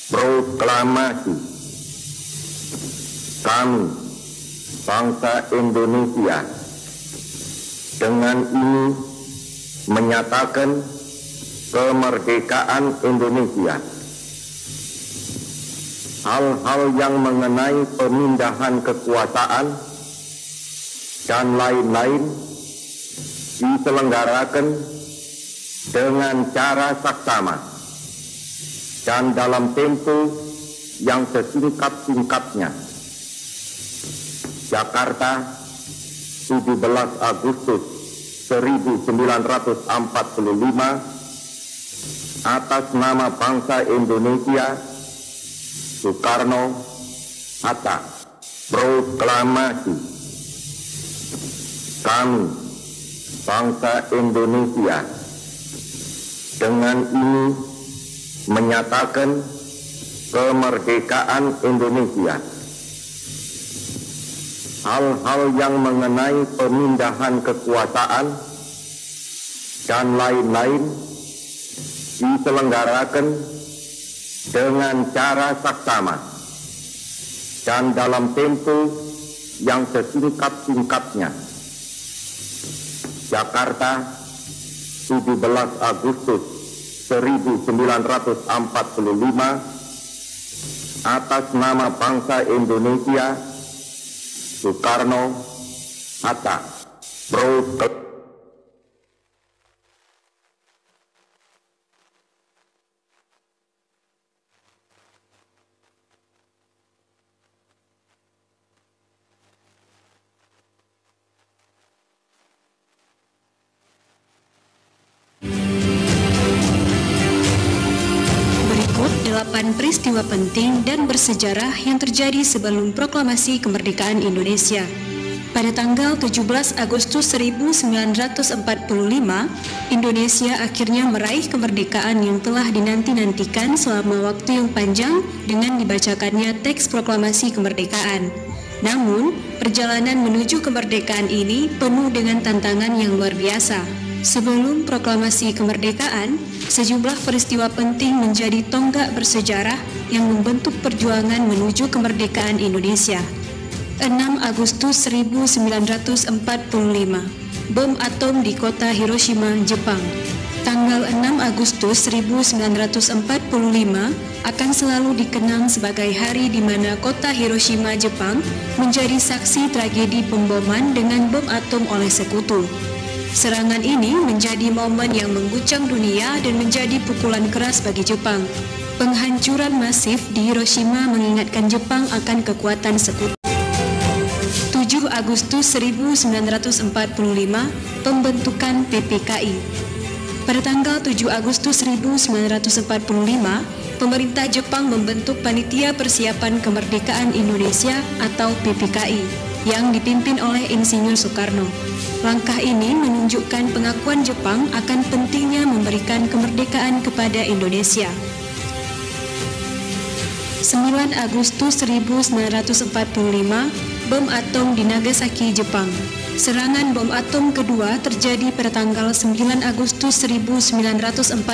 Proklamasi. Kami, bangsa Indonesia, dengan ini menyatakan kemerdekaan Indonesia. Hal-hal yang mengenai pemindahan kekuasaan dan lain-lain diselenggarakan dengan cara saksama dan dalam tempo yang sesingkat-singkatnya. Jakarta, 17 Agustus 1945, atas nama bangsa Indonesia, Soekarno-Hatta. Proklamasi. Kami, bangsa Indonesia, dengan ini menyatakan kemerdekaan Indonesia. Hal-hal yang mengenai pemindahan kekuasaan dan lain-lain diselenggarakan dengan cara saksama dan dalam tempo yang sesingkat-singkatnya. Jakarta, 17 Agustus 1945, atas nama bangsa Indonesia, Soekarno-Hatta. Berikut 8 peristiwa penting dan bersejarah yang terjadi sebelum proklamasi kemerdekaan Indonesia. Pada tanggal 17 Agustus 1945, Indonesia akhirnya meraih kemerdekaan yang telah dinanti-nantikan selama waktu yang panjang dengan dibacakannya teks proklamasi kemerdekaan. Namun, perjalanan menuju kemerdekaan ini penuh dengan tantangan yang luar biasa. Sebelum proklamasi kemerdekaan, sejumlah peristiwa penting menjadi tonggak bersejarah yang membentuk perjuangan menuju kemerdekaan Indonesia. 6 Agustus 1945, bom atom di kota Hiroshima, Jepang. Tanggal 6 Agustus 1945 akan selalu dikenang sebagai hari di mana kota Hiroshima, Jepang menjadi saksi tragedi pemboman dengan bom atom oleh sekutu. Serangan ini menjadi momen yang mengguncang dunia dan menjadi pukulan keras bagi Jepang. Penghancuran masif di Hiroshima mengingatkan Jepang akan kekuatan sekutu. 7 Agustus 1945, pembentukan PPKI. Pada tanggal 7 Agustus 1945, pemerintah Jepang membentuk Panitia Persiapan Kemerdekaan Indonesia atau PPKI yang dipimpin oleh Insinyur Soekarno. Langkah ini menunjukkan pengakuan Jepang akan pentingnya memberikan kemerdekaan kepada Indonesia. 9 Agustus 1945, bom atom di Nagasaki, Jepang. Serangan bom atom kedua terjadi pada tanggal 9 Agustus 1945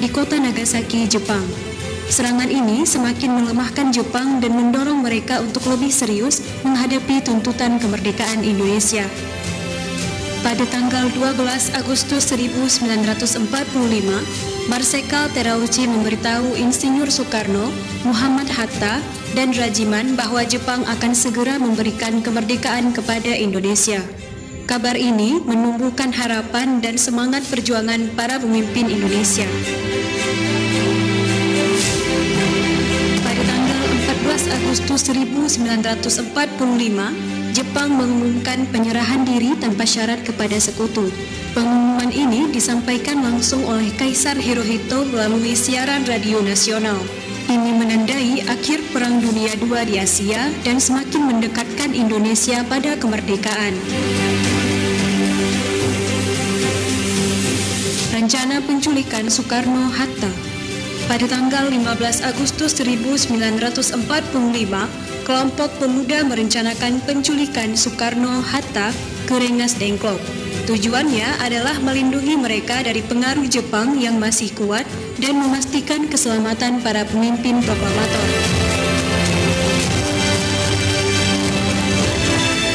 di kota Nagasaki, Jepang. Serangan ini semakin melemahkan Jepang dan mendorong mereka untuk lebih serius menghadapi tuntutan kemerdekaan Indonesia. Pada tanggal 12 Agustus 1945, Marsekal Terauchi memberitahu Insinyur Soekarno, Muhammad Hatta, dan Rajiman bahwa Jepang akan segera memberikan kemerdekaan kepada Indonesia. Kabar ini menumbuhkan harapan dan semangat perjuangan para pemimpin Indonesia. Pada tanggal 14 Agustus 1945, Jepang mengumumkan penyerahan diri tanpa syarat kepada sekutu. Pengumuman ini disampaikan langsung oleh Kaisar Hirohito melalui siaran radio nasional. Ini menandai akhir Perang Dunia II di Asia dan semakin mendekatkan Indonesia pada kemerdekaan. Rencana penculikan Soekarno-Hatta. Pada tanggal 15 Agustus 1945, kelompok pemuda merencanakan penculikan Soekarno-Hatta ke Rengas Dengklok. Tujuannya adalah melindungi mereka dari pengaruh Jepang yang masih kuat dan memastikan keselamatan para pemimpin proklamator.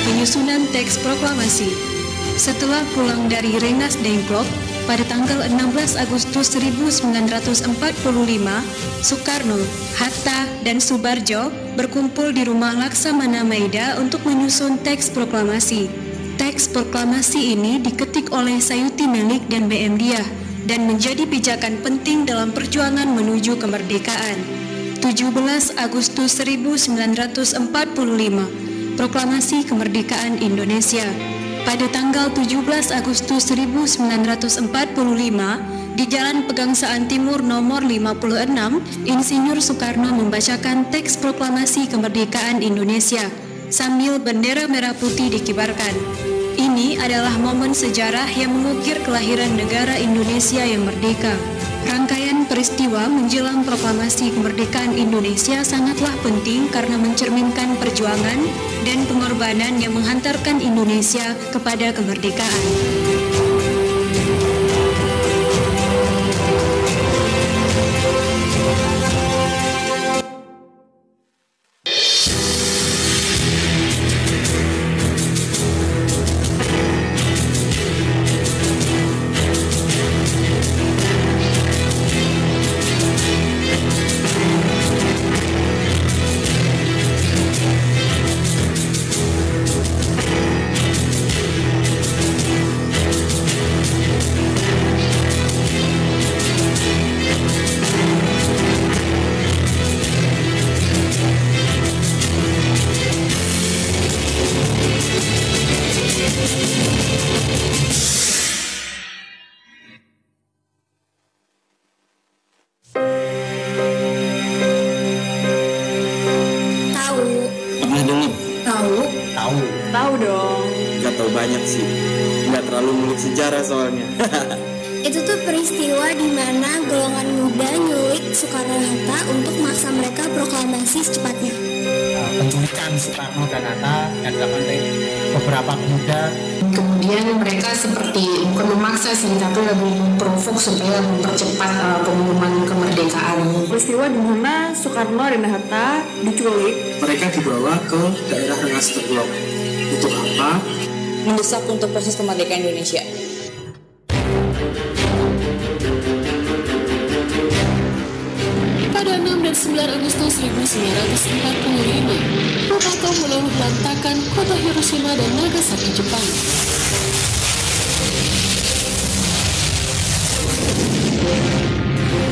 Penyusunan teks proklamasi. Setelah pulang dari Rengas Dengklok, pada tanggal 16 Agustus 1945, Soekarno, Hatta, dan Subarjo berkumpul di rumah Laksamana Maida untuk menyusun teks proklamasi. Teks proklamasi ini diketik oleh Sayuti Melik dan BM Diah dan menjadi pijakan penting dalam perjuangan menuju kemerdekaan. 17 Agustus 1945, Proklamasi Kemerdekaan Indonesia. Pada tanggal 17 Agustus 1945, di Jalan Pegangsaan Timur nomor 56, Insinyur Soekarno membacakan teks proklamasi kemerdekaan Indonesia sambil bendera merah putih dikibarkan. Ini adalah momen sejarah yang mengukir kelahiran negara Indonesia yang merdeka. Rangkaian peristiwa menjelang proklamasi kemerdekaan Indonesia sangatlah penting karena mencerminkan perjuangan dan pengorbanan yang menghantarkan Indonesia kepada kemerdekaan. Tahu dong. Gak tahu banyak sih, nggak terlalu ngulik sejarah soalnya. Itu tuh peristiwa di mana golongan muda nyulik Soekarno-Hatta untuk memaksa mereka proklamasi secepatnya. Penculikan Soekarno dan Hatta yang dilakukan oleh beberapa pemuda. Kemudian mereka seperti bukan memaksa sih, tapi lebih memprovok supaya mempercepat pengumuman kemerdekaan. Peristiwa di mana Soekarno dan Hatta diculik. Mereka dibawa ke daerah Rengas Dengklok. Untuk apa? Mendesak untuk proses kemerdekaan Indonesia. Pada 6 dan 9 Agustus 1945, Bom atom meluluh lantakan kota Hiroshima dan Nagasaki, Jepang.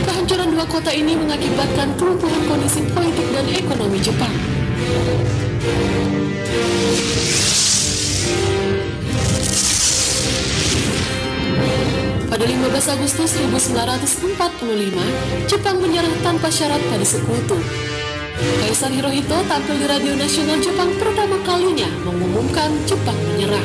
Kehancuran dua kota ini mengakibatkan kelumpuhan kondisi politik dan ekonomi Jepang. Pada 15 Agustus 1945, Jepang menyerah tanpa syarat pada sekutu. Kaisar Hirohito tampil di Radio Nasional Jepang pertama kalinya mengumumkan Jepang menyerah.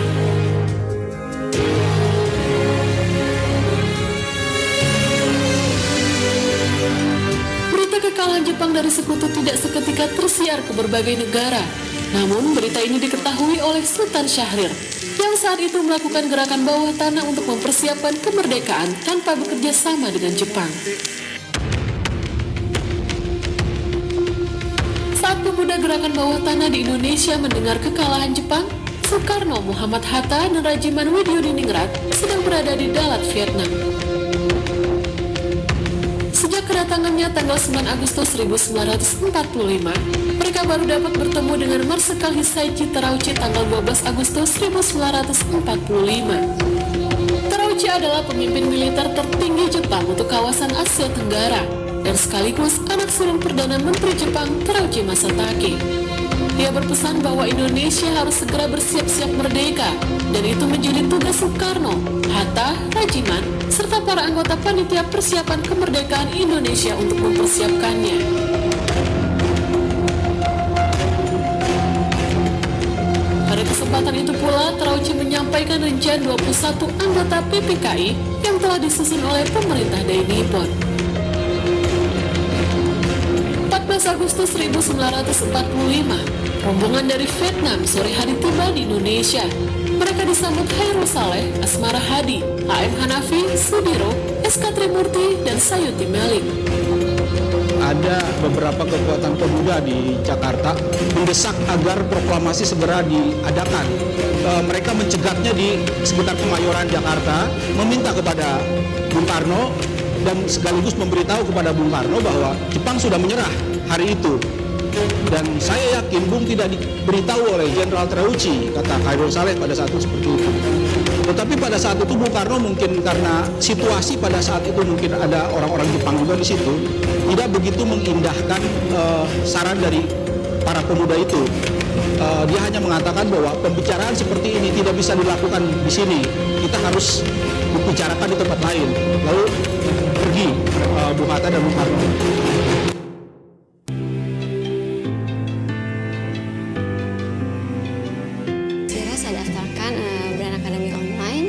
Berita kekalahan Jepang dari sekutu tidak seketika tersiar ke berbagai negara. Namun berita ini diketahui oleh Sultan Syahrir yang saat itu melakukan gerakan bawah tanah untuk mempersiapkan kemerdekaan tanpa bekerja sama dengan Jepang. Saat pemuda gerakan bawah tanah di Indonesia mendengar kekalahan Jepang, Soekarno, Muhammad Hatta, dan Rajiman Widyodiningrat sedang berada di Dalat, Vietnam. Sejak kedatangannya tanggal 9 Agustus 1945, mereka baru dapat bertemu dengan Marsekal Hisaichi Terauchi tanggal 12 Agustus 1945. Terauchi adalah pemimpin militer tertinggi Jepang untuk kawasan Asia Tenggara dan sekaligus anak sulung Perdana Menteri Jepang Terauchi Masatake. Dia berpesan bahwa Indonesia harus segera bersiap-siap merdeka, dan itu menjadi tugas Soekarno, Hatta, Rajiman, serta para anggota panitia persiapan kemerdekaan Indonesia untuk mempersiapkannya. Pada kesempatan itu pula, Terauchi menyampaikan rincian 21 anggota PPKI yang telah disusun oleh pemerintah Dai Nippon. 14 Agustus 1945, rombongan dari Vietnam sore hari tiba di Indonesia. Mereka disambut Hairul Saleh, Asmara Hadi, HM Hanafi, Sudiro, SK Trimurti, dan Sayuti Melik. Ada beberapa kekuatan pemuda di Jakarta mendesak agar proklamasi segera diadakan. Mereka mencegatnya di sekitar Kemayoran Jakarta, meminta kepada Bung Karno dan sekaligus memberitahu kepada Bung Karno bahwa Jepang sudah menyerah hari itu. Dan saya yakin Bung tidak diberitahu oleh Jenderal Terauchi, kata Hairul Saleh pada saat itu seperti itu. Tetapi pada saat itu Bung Karno mungkin karena situasi pada saat itu mungkin ada orang-orang Jepang juga di situ, tidak begitu mengindahkan saran dari para pemuda itu. Dia hanya mengatakan bahwa pembicaraan seperti ini tidak bisa dilakukan di sini. Kita harus membicarakan di tempat lain. Lalu pergi Bung Hatta dan Bung Karno. Saya daftarkan Brand Academy Online.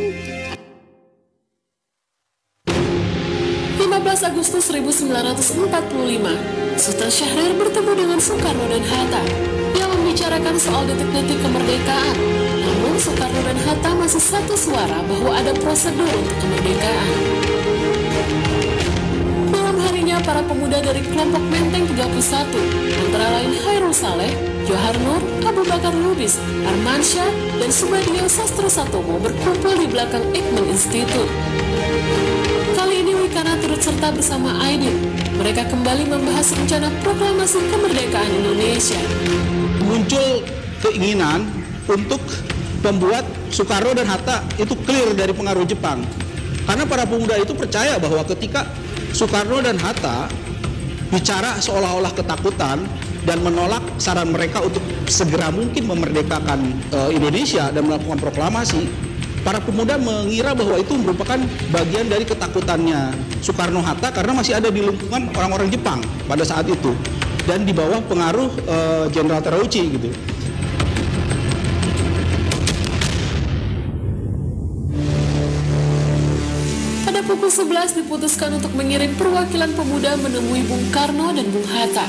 15 Agustus 1945, Sultan Syahrir bertemu dengan Soekarno dan Hatta yang membicarakan soal detik-detik kemerdekaan. Namun Soekarno dan Hatta masih satu suara bahwa ada prosedur untuk kemerdekaan. Malam harinya para pemuda dari kelompok Menteng 31, antara lain Hairul Saleh, Johar Nur, Abu Bakar Lubis, Armansyah, dan Subadio Sastro Satomo berkumpul di belakang Eijkman Institute. Kali ini Wikana turut serta bersama Aidit. Mereka kembali membahas rencana proklamasi kemerdekaan Indonesia. Muncul keinginan untuk membuat Soekarno dan Hatta itu clear dari pengaruh Jepang. Karena para pemuda itu percaya bahwa ketika Soekarno dan Hatta bicara seolah-olah ketakutan dan menolak saran mereka untuk segera mungkin memerdekakan Indonesia dan melakukan proklamasi, para pemuda mengira bahwa itu merupakan bagian dari ketakutannya Soekarno-Hatta karena masih ada di lingkungan orang-orang Jepang pada saat itu dan di bawah pengaruh Jenderal Terauchi gitu. Pada pukul 11 diputuskan untuk mengirim perwakilan pemuda menemui Bung Karno dan Bung Hatta.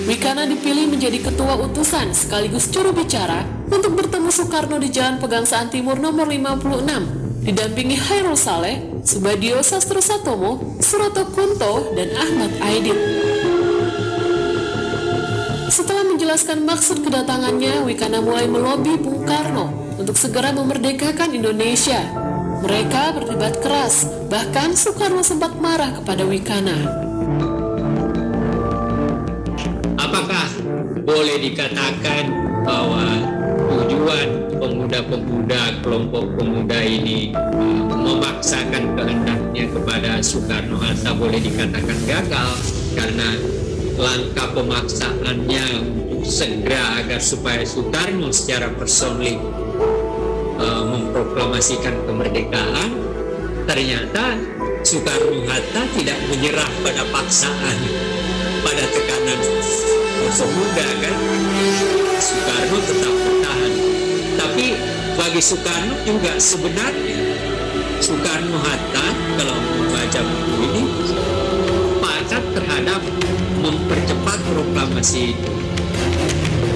Wikana dipilih menjadi ketua utusan sekaligus juru bicara untuk bertemu Soekarno di Jalan Pegangsaan Timur nomor 56, didampingi Hairul Saleh, Subadio Sastro Satomo, Suroto Kunto, dan Ahmad Aidit. Setelah menjelaskan maksud kedatangannya, Wikana mulai melobi Bung Karno untuk segera memerdekakan Indonesia. Mereka berdebat keras, bahkan Soekarno sempat marah kepada Wikana. Apakah boleh dikatakan bahwa tujuan pemuda-pemuda kelompok pemuda ini memaksakan kehendaknya kepada Soekarno-Hatta boleh dikatakan gagal karena langkah pemaksaannya untuk segera agar supaya Soekarno secara personally memproklamasikan kemerdekaan, ternyata Soekarno-Hatta tidak menyerah pada paksaan, pada tekanan pemuda kan. Soekarno tetap bertahan. Tapi bagi Soekarno juga sebenarnya Soekarno-Hatta kalau membaca buku ini sepakat terhadap mempercepat proklamasi.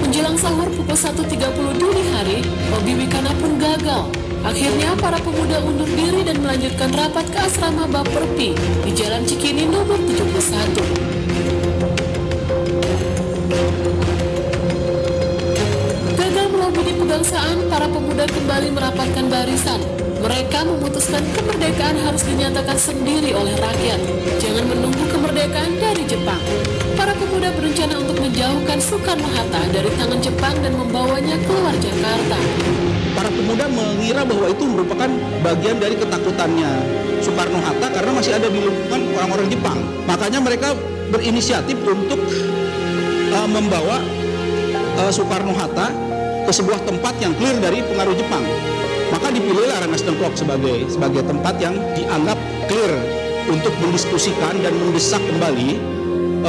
Menjelang sahur pukul 1.30 dini hari, lobi Wikana pun gagal. Akhirnya para pemuda undur diri dan melanjutkan rapat ke asrama Baperpi di Jalan Cikini nomor 71. Di Pegangsaan, para pemuda kembali merapatkan barisan. Mereka memutuskan kemerdekaan harus dinyatakan sendiri oleh rakyat. Jangan menunggu kemerdekaan dari Jepang. Para pemuda berencana untuk menjauhkan Soekarno-Hatta dari tangan Jepang dan membawanya keluar Jakarta. Para pemuda mengira bahwa itu merupakan bagian dari ketakutannya Soekarno-Hatta karena masih ada di lingkungan orang-orang Jepang. Makanya mereka berinisiatif untuk membawa Soekarno-Hatta ke sebuah tempat yang clear dari pengaruh Jepang. Maka dipilihlah Rengas Dengklok sebagai tempat yang dianggap clear untuk mendiskusikan dan mendesak kembali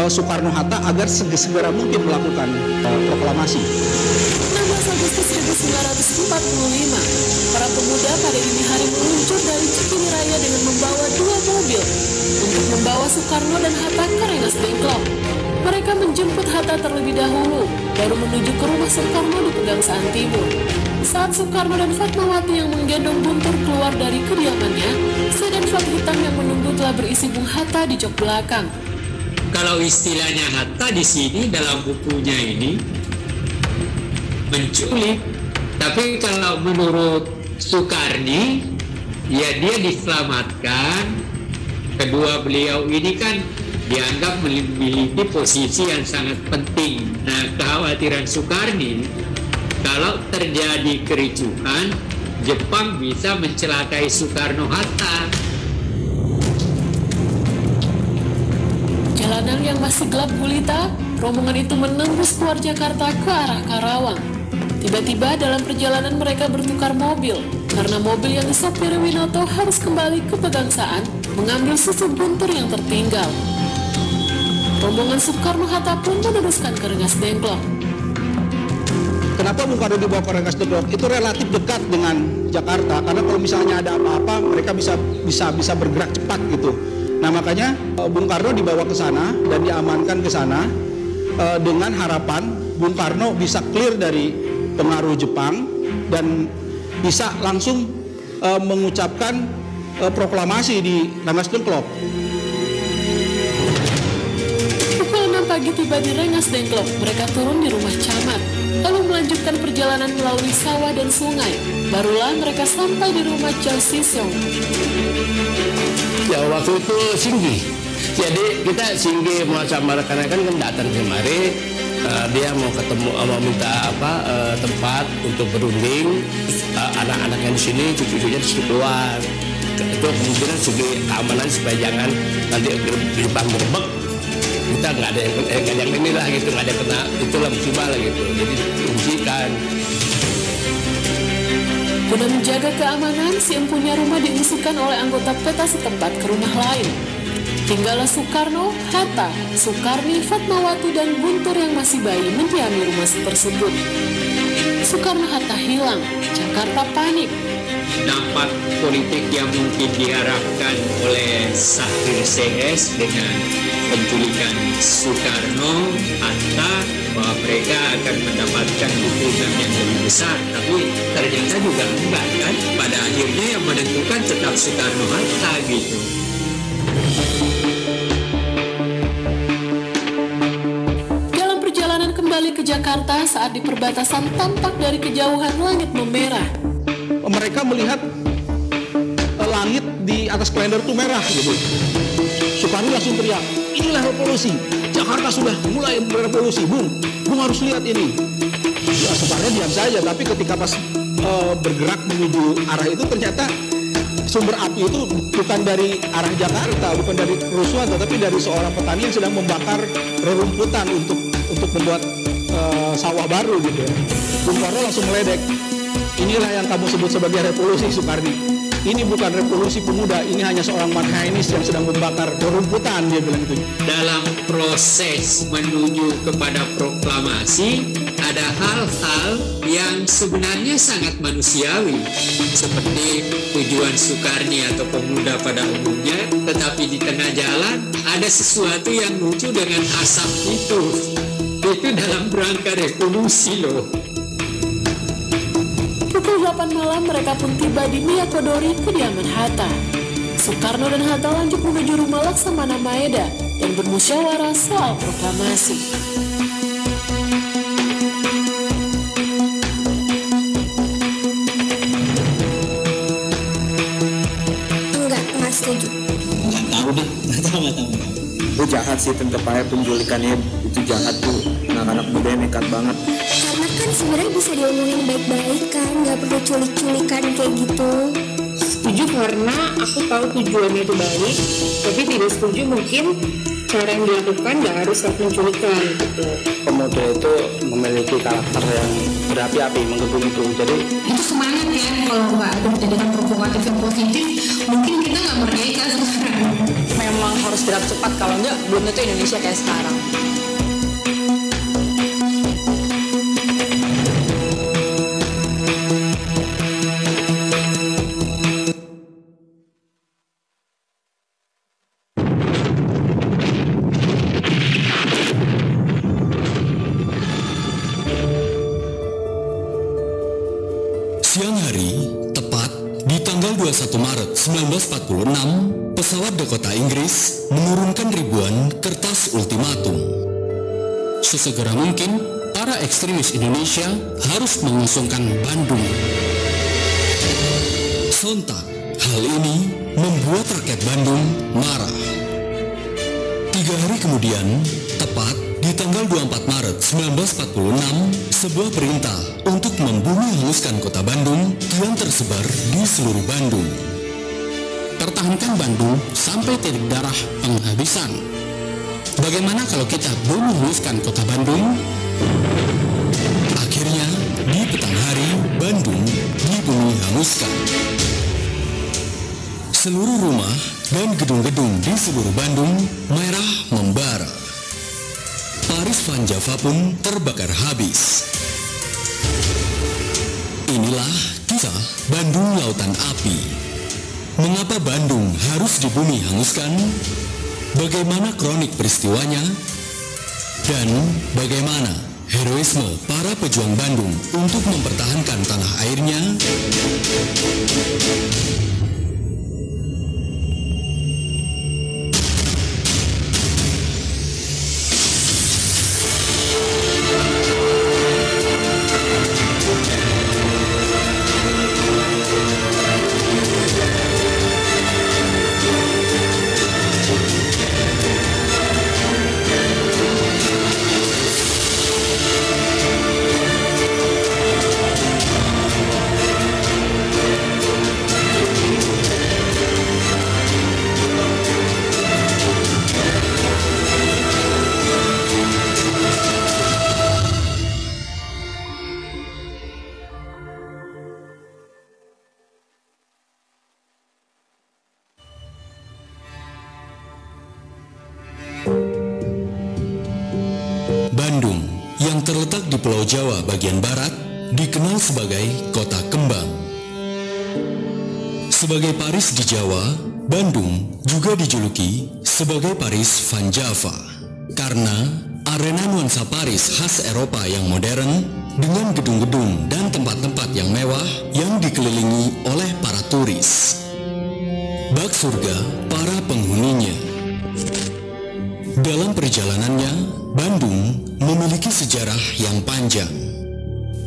Soekarno-Hatta agar segera mungkin melakukan proklamasi. 16 Agustus 1945, para pemuda pada dini hari meluncur dari Cikini Raya dengan membawa 2 mobil untuk membawa Soekarno dan Hatta ke Rengas Dengklok. Mereka menjemput Hatta terlebih dahulu, baru menuju ke rumah Soekarno di Pegangsaan Timur. Saat Soekarno dan Fatmawati yang menggendong Guntur keluar dari kediamannya, sedan plat hitam yang menunggu telah berisi Bung Hatta di jok belakang. Kalau istilahnya Hatta di sini dalam bukunya ini menculik, tapi kalau menurut Soekarni, ya dia diselamatkan. Kedua beliau ini kan dianggap memiliki posisi yang sangat penting. Nah, kekhawatiran Soekarni, kalau terjadi kericuhan, Jepang bisa mencelakai Soekarno-Hatta. Jalanan yang masih gelap gulita, rombongan itu menembus keluar Jakarta ke arah Karawang. Tiba-tiba dalam perjalanan mereka bertukar mobil, karena mobil yang disopiri Winoto harus kembali ke Pegangsaan mengambil susu Guntur yang tertinggal. Rombongan Soekarno-Hatta pun meneruskan ke Rengas Dengklok. Kenapa Bung Karno dibawa ke Rengas Dengklok? Itu relatif dekat dengan Jakarta, karena kalau misalnya ada apa-apa mereka bisa bergerak cepat gitu. Nah makanya Bung Karno dibawa ke sana dan diamankan ke sana dengan harapan Bung Karno bisa clear dari pengaruh Jepang dan bisa langsung mengucapkan proklamasi di Rengas Dengklok. Pukul 6 pagi tiba di Rengas Dengklok, mereka turun di rumah camat, lalu melanjutkan perjalanan melalui sawah dan sungai. Barulah mereka sampai di rumah Chow Sisong. Ya waktu itu Singgi, jadi kita Singgi mau sama rekan-rekan kan datang kemari, dia mau ketemu, mau minta tempat untuk berunding, anak-anak yang di sini cucu-cucunya disuruh keluar, itu kemungkinan segi keamanan supaya jangan nanti Jepang berbek, kita nggak ada yang inilah gitu, nggak ada kena itulah musibah lah gitu, jadi diungsikan. Guna menjaga keamanan, si empunya rumah diungsikan oleh anggota peta setempat ke rumah lain. Tinggallah Soekarno, Hatta, Soekarni, Fatmawati, dan Guntur yang masih bayi mendiami rumah tersebut. Soekarno-Hatta hilang, Jakarta panik. Dampak politik yang mungkin diharapkan oleh Sahir CS dengan penculikan Soekarno, Hatta, bahwa mereka akan mendapatkan dukungan yang lebih besar, tapi ternyata juga enggak kan. Pada akhirnya yang menentukan tetap Soekarno-Hatta gitu. Dalam perjalanan kembali ke Jakarta, saat di perbatasan tampak dari kejauhan langit memerah. Mereka melihat langit di atas kalender itu merah gitu. Soekarno langsung teriak, inilah revolusi. Jakarta sudah mulai berevolusi. Bung harus lihat ini. Ya, Soekarno diam saja, tapi ketika pas bergerak menuju arah itu ternyata sumber api itu bukan dari arah Jakarta, bukan dari kerusuhan, tetapi dari seorang petani yang sedang membakar rerumputan untuk membuat sawah baru gitu ya. Bung Karno langsung meledek. Inilah yang kamu sebut sebagai revolusi, Soekarni. Ini bukan revolusi pemuda, ini hanya seorang marhainis yang sedang membakar rerumputan, dia bilang itu. Dalam proses menuju kepada proklamasi, ada hal-hal yang sebenarnya sangat manusiawi, seperti tujuan Soekarni atau pemuda pada umumnya, tetapi di tengah jalan ada sesuatu yang lucu dengan asap itu dalam rangka revolusi loh. Pukul 8 malam mereka pun tiba di Miyakodori, kediaman Hatta. Soekarno dan Hatta lanjut menuju rumah Laksamana Maeda dan bermusyawarah soal proklamasi. Enggak setuju. Nggak tahu deh, nggak tahu. Itu jahat sih, tetep aja penculikannya itu jahat tuh. Anak-anak muda nekat banget. Karena kan sebenarnya bisa diomongin baik-baik kan, nggak perlu culik-culikan kayak gitu. Setuju karena aku tahu tujuannya itu baik, tapi tidak setuju mungkin cara yang dilakukan nggak harus penculikan gitu. Pemuda itu memiliki karakter yang berapi-api, menggebu itu. Jadi Itu semangat ya, kalau nggak ada jadikan provokatif yang positif, mungkin kita nggak merdeka sekarang. Memang harus gerak cepat, kalau nggak belum tentu Indonesia kayak sekarang. 21 Maret 1946, pesawat Dakota Inggris menurunkan ribuan kertas ultimatum. Sesegera mungkin, para ekstremis Indonesia harus mengusungkan Bandung. Sontak, hal ini membuat rakyat Bandung marah. 3 hari kemudian, tepat di tanggal 24 Maret 1946, sebuah perintah untuk membumi hanguskan kota Bandung kian tersebar di seluruh Bandung. Pertahankan Bandung sampai titik darah penghabisan. Bagaimana kalau kita bumi hanguskan kota Bandung? Akhirnya, di petang hari, Bandung dibumi hanguskan. Seluruh rumah dan gedung-gedung di seluruh Bandung merah membara. Paris Van Java pun terbakar habis. Inilah kisah Bandung Lautan Api. Mengapa Bandung harus dibumi hanguskan? Bagaimana kronik peristiwanya? Dan bagaimana heroisme para pejuang Bandung untuk mempertahankan tanah airnya? Bandung, yang terletak di Pulau Jawa bagian barat, dikenal sebagai Kota Kembang. Sebagai Paris di Jawa, Bandung juga dijuluki sebagai Paris Van Java, karena arena nuansa Paris khas Eropa yang modern dengan gedung-gedung dan tempat-tempat yang mewah yang dikelilingi oleh para turis. Bak surga para penghuninya. Dalam perjalanannya, Bandung memiliki sejarah yang panjang.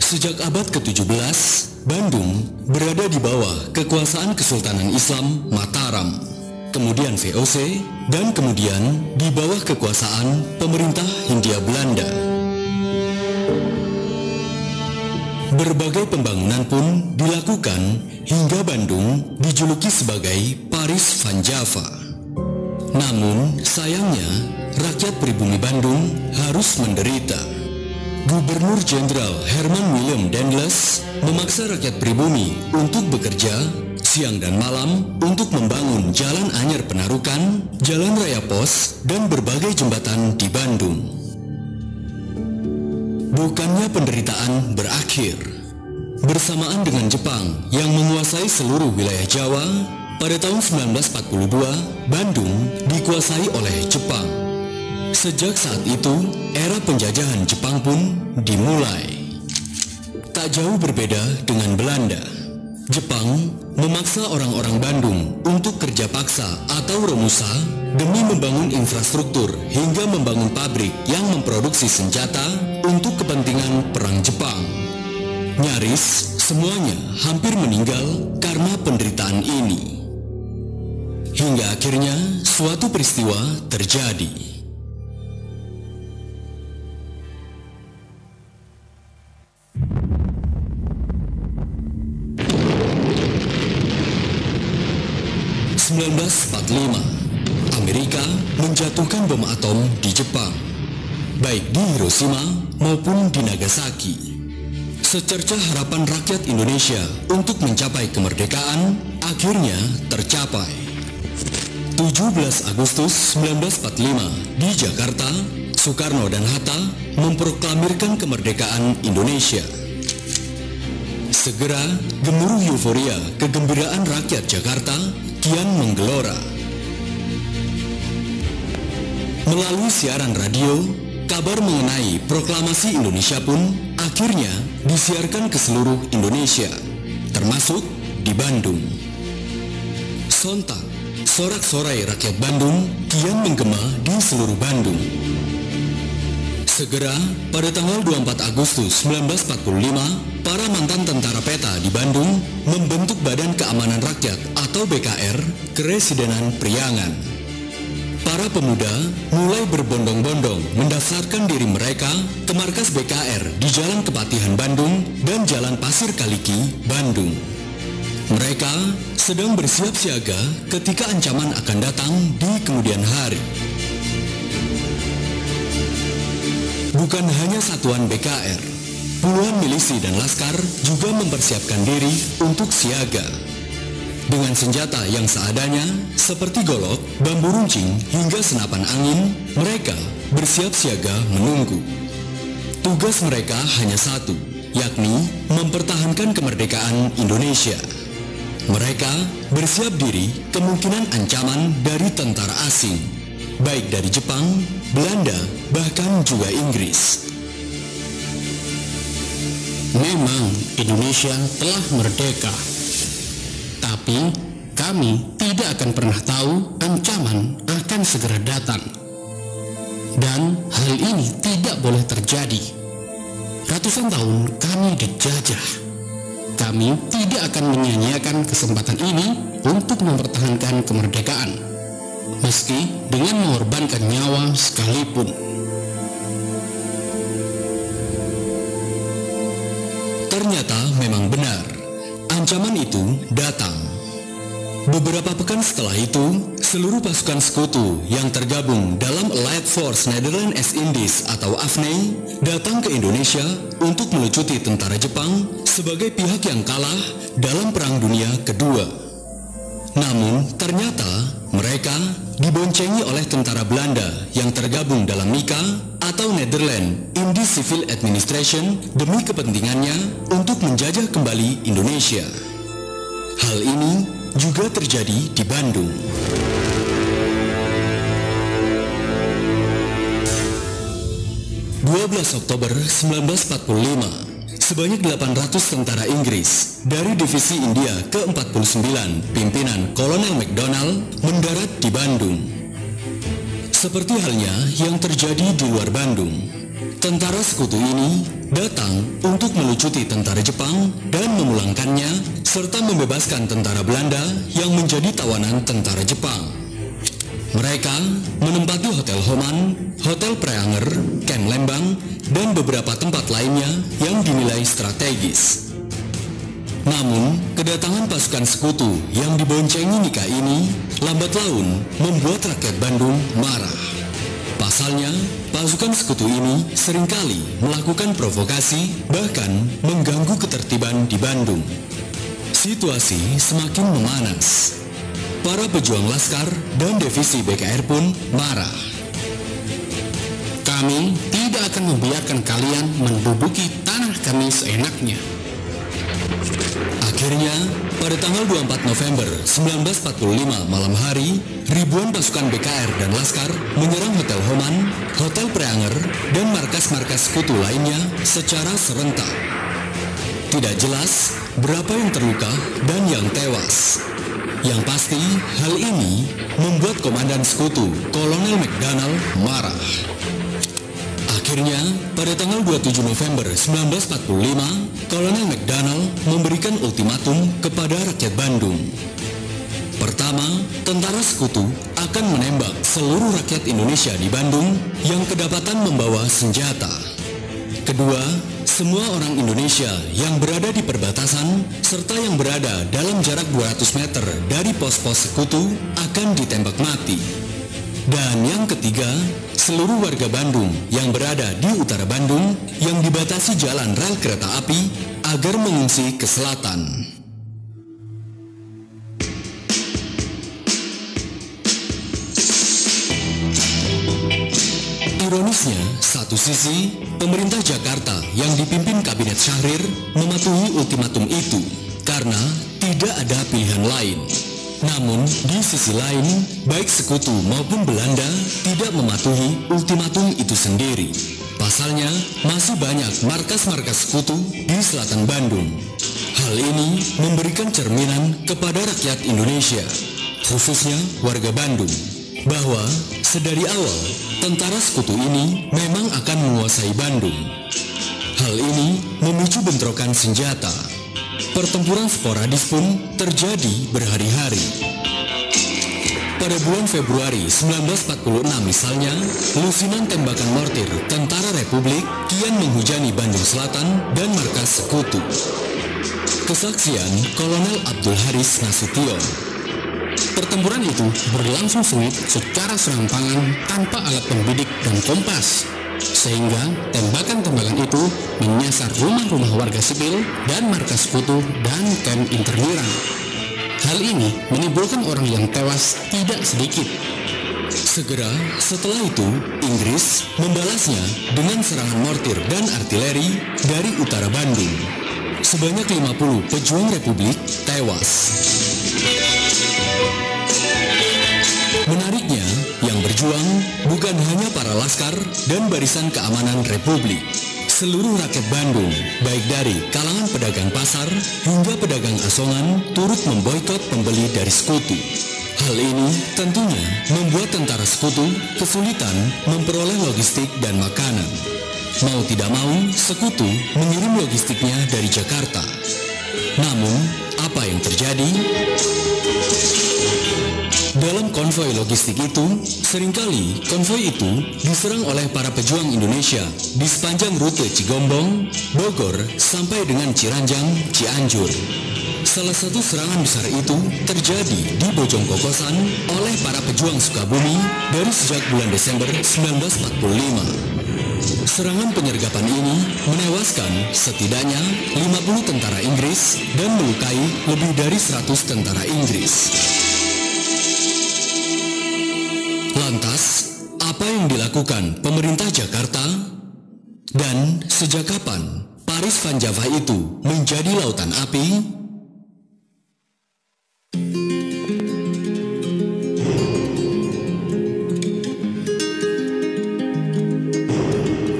Sejak abad ke-17, Bandung berada di bawah kekuasaan Kesultanan Islam Mataram, kemudian VOC, dan kemudian di bawah kekuasaan pemerintah Hindia Belanda. Berbagai pembangunan pun dilakukan hingga Bandung dijuluki sebagai Paris Van Java. Namun, sayangnya, rakyat pribumi Bandung harus menderita. Gubernur Jenderal Herman Willem Dendles memaksa rakyat pribumi untuk bekerja siang dan malam untuk membangun jalan anyar Penarukan, jalan raya pos, dan berbagai jembatan di Bandung. Bukannya penderitaan berakhir. Bersamaan dengan Jepang yang menguasai seluruh wilayah Jawa, pada tahun 1942, Bandung dikuasai oleh Jepang. Sejak saat itu, era penjajahan Jepang pun dimulai. Tak jauh berbeda dengan Belanda, Jepang memaksa orang-orang Bandung untuk kerja paksa atau romusa demi membangun infrastruktur hingga membangun pabrik yang memproduksi senjata untuk kepentingan perang Jepang. Nyaris semuanya hampir meninggal karena penderitaan ini. Hingga akhirnya suatu peristiwa terjadi. Amerika menjatuhkan bom atom di Jepang, baik di Hiroshima maupun di Nagasaki. Secercah harapan rakyat Indonesia untuk mencapai kemerdekaan akhirnya tercapai. 17 Agustus 1945 di Jakarta, Soekarno dan Hatta memproklamirkan kemerdekaan Indonesia. Segera, gemuruh euforia kegembiraan rakyat Jakarta kian menggelora. Melalui siaran radio, kabar mengenai proklamasi Indonesia pun akhirnya disiarkan ke seluruh Indonesia, termasuk di Bandung. Sontak, sorak-sorai rakyat Bandung kian menggema di seluruh Bandung. Segera, pada tanggal 24 Agustus 1945, para mantan tentara peta di Bandung membentuk Badan Keamanan Rakyat atau BKR Keresidenan Priangan. Para pemuda mulai berbondong-bondong mendaftarkan diri mereka ke markas BKR di Jalan Kepatihan Bandung dan Jalan Pasir Kaliki, Bandung. Mereka sedang bersiap siaga ketika ancaman akan datang di kemudian hari. Bukan hanya satuan BKR, puluhan milisi dan laskar juga mempersiapkan diri untuk siaga. Dengan senjata yang seadanya, seperti golok, bambu runcing, hingga senapan angin, mereka bersiap siaga menunggu. Tugas mereka hanya satu, yakni mempertahankan kemerdekaan Indonesia. Mereka bersiap diri kemungkinan ancaman dari tentara asing, baik dari Jepang, Belanda, bahkan juga Inggris. Memang Indonesia telah merdeka, tapi kami tidak akan pernah tahu ancaman akan segera datang. Dan hal ini tidak boleh terjadi. Ratusan tahun kami dijajah. Kami tidak akan menyia-nyiakan kesempatan ini untuk mempertahankan kemerdekaan, meski dengan mengorbankan nyawa sekalipun. Ternyata memang benar, ancaman itu datang. Beberapa pekan setelah itu, seluruh pasukan sekutu yang tergabung dalam Allied Force Netherlands East Indies atau AFNI datang ke Indonesia untuk melucuti tentara Jepang sebagai pihak yang kalah dalam Perang Dunia Kedua. Namun, ternyata mereka diboncengi oleh tentara Belanda yang tergabung dalam NICA atau Netherlands Indies Civil Administration demi kepentingannya untuk menjajah kembali Indonesia. Hal ini juga terjadi di Bandung. Oktober 1945, sebanyak 800 tentara Inggris dari Divisi India ke-49 pimpinan Kolonel MacDonald mendarat di Bandung. Seperti halnya yang terjadi di luar Bandung, tentara sekutu ini datang untuk melucuti tentara Jepang dan memulangkannya serta membebaskan tentara Belanda yang menjadi tawanan tentara Jepang. Mereka menempati Hotel Homan, Hotel Preanger, Camp Lembang, dan beberapa tempat lainnya yang dinilai strategis. Namun, kedatangan pasukan sekutu yang diboncengi NICA ini lambat laun membuat rakyat Bandung marah. Pasalnya, pasukan sekutu ini seringkali melakukan provokasi, bahkan mengganggu ketertiban di Bandung. Situasi semakin memanas. Para pejuang laskar dan divisi BKR pun marah. Kami tidak akan membiarkan kalian menduduki tanah kami seenaknya. Akhirnya, pada tanggal 24 November 1945 malam hari, ribuan pasukan BKR dan laskar menyerang Hotel Homan, Hotel Preanger, dan markas-markas sekutu lainnya secara serentak. Tidak jelas berapa yang terluka dan yang tewas. Yang pasti, hal ini membuat Komandan Sekutu, Kolonel MacDonald, marah. Akhirnya, pada tanggal 27 November 1945, Kolonel MacDonald memberikan ultimatum kepada rakyat Bandung. Pertama, tentara sekutu akan menembak seluruh rakyat Indonesia di Bandung yang kedapatan membawa senjata. Kedua, semua orang Indonesia yang berada di perbatasan serta yang berada dalam jarak 200 meter dari pos-pos sekutu akan ditembak mati. Dan yang ketiga, seluruh warga Bandung yang berada di utara Bandung yang dibatasi jalan rel kereta api agar mengungsi ke selatan. Ironisnya, satu sisi, pemerintah Jakarta yang dipimpin Kabinet Syahrir mematuhi ultimatum itu karena tidak ada pilihan lain. Namun, di sisi lain, baik sekutu maupun Belanda tidak mematuhi ultimatum itu sendiri. Pasalnya, masih banyak markas-markas sekutu di selatan Bandung. Hal ini memberikan cerminan kepada rakyat Indonesia khususnya warga Bandung, bahwa sedari awal tentara sekutu ini memang akan menguasai Bandung. Hal ini memicu bentrokan senjata. Pertempuran sporadis pun terjadi berhari-hari. Pada bulan Februari 1946 misalnya, lusinan tembakan mortir Tentara Republik kian menghujani Bandung Selatan dan markas sekutu. Kesaksian Kolonel Abdul Haris Nasution. Pertempuran itu berlangsung sengit secara serampangan tanpa alat pembidik dan kompas, sehingga tembakan-tembakan itu menyasar rumah-rumah warga sipil dan markas sekutu dan kamp interniran. Hal ini menimbulkan orang yang tewas tidak sedikit. Segera setelah itu, Inggris membalasnya dengan serangan mortir dan artileri dari utara Bandung. Sebanyak 50 pejuang Republik tewas. Menariknya, yang berjuang bukan hanya para laskar dan barisan keamanan Republik. Seluruh rakyat Bandung, baik dari kalangan pedagang pasar hingga pedagang asongan, turut memboikot pembeli dari sekutu. Hal ini tentunya membuat tentara sekutu kesulitan memperoleh logistik dan makanan. Mau tidak mau, sekutu mengirim logistiknya dari Jakarta. Namun, apa yang terjadi? Dalam konvoi logistik itu, seringkali konvoi itu diserang oleh para pejuang Indonesia di sepanjang rute Cigombong, Bogor, sampai dengan Ciranjang, Cianjur. Salah satu serangan besar itu terjadi di Bojong Kokosan oleh para pejuang Sukabumi dari sejak bulan Desember 1945. Serangan penyergapan ini menewaskan setidaknya 50 tentara Inggris dan melukai lebih dari 100 tentara Inggris. Lantas, apa yang dilakukan pemerintah Jakarta? Dan sejak kapan Paris Van Java itu menjadi lautan api?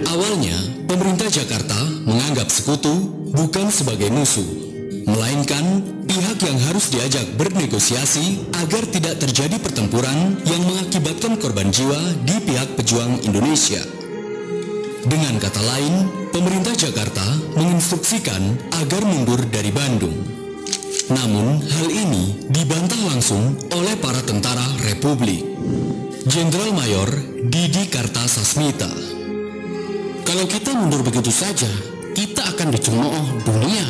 Awalnya, pemerintah Jakarta menganggap sekutu bukan sebagai musuh, melainkan pihak yang harus diajak bernegosiasi agar tidak terjadi pertempuran yang mengakibatkan korban jiwa di pihak pejuang Indonesia. Dengan kata lain, pemerintah Jakarta menginstruksikan agar mundur dari Bandung. Namun, hal ini dibantah langsung oleh para tentara Republik. Jenderal Mayor Didi Kartasasmita. Kalau kita mundur begitu saja, kita akan dicemooh dunia.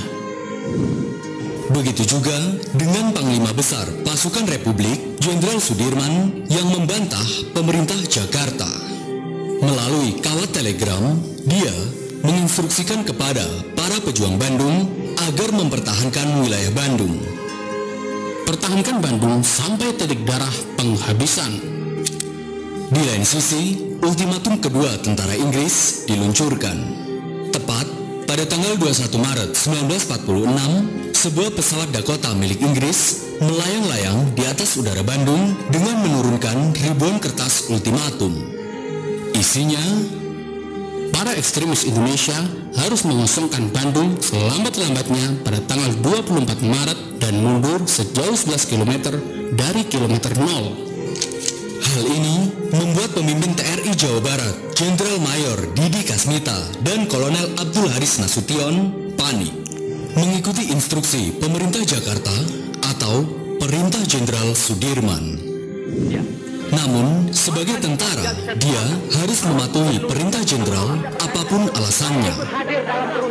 Begitu juga dengan Panglima Besar Pasukan Republik Jenderal Sudirman yang membantah pemerintah Jakarta. Melalui kawat telegram, dia menginstruksikan kepada para pejuang Bandung agar mempertahankan wilayah Bandung. Pertahankan Bandung sampai titik darah penghabisan. Di lain sisi, ultimatum kedua tentara Inggris diluncurkan. Tepat pada tanggal 21 Maret 1946, sebuah pesawat Dakota milik Inggris melayang-layang di atas udara Bandung dengan menurunkan ribuan kertas ultimatum. Isinya, para ekstremis Indonesia harus mengosongkan Bandung selambat-lambatnya pada tanggal 24 Maret dan mundur sejauh 11 km dari kilometer 0. Hal ini membuat pemimpin TRI Jawa Barat, Jenderal Mayor Didi Kasmita dan Kolonel Abdul Haris Nasution panik. Mengikuti instruksi pemerintah Jakarta atau Perintah Jenderal Sudirman. Namun, sebagai tentara, dia harus mematuhi perintah jenderal apapun alasannya.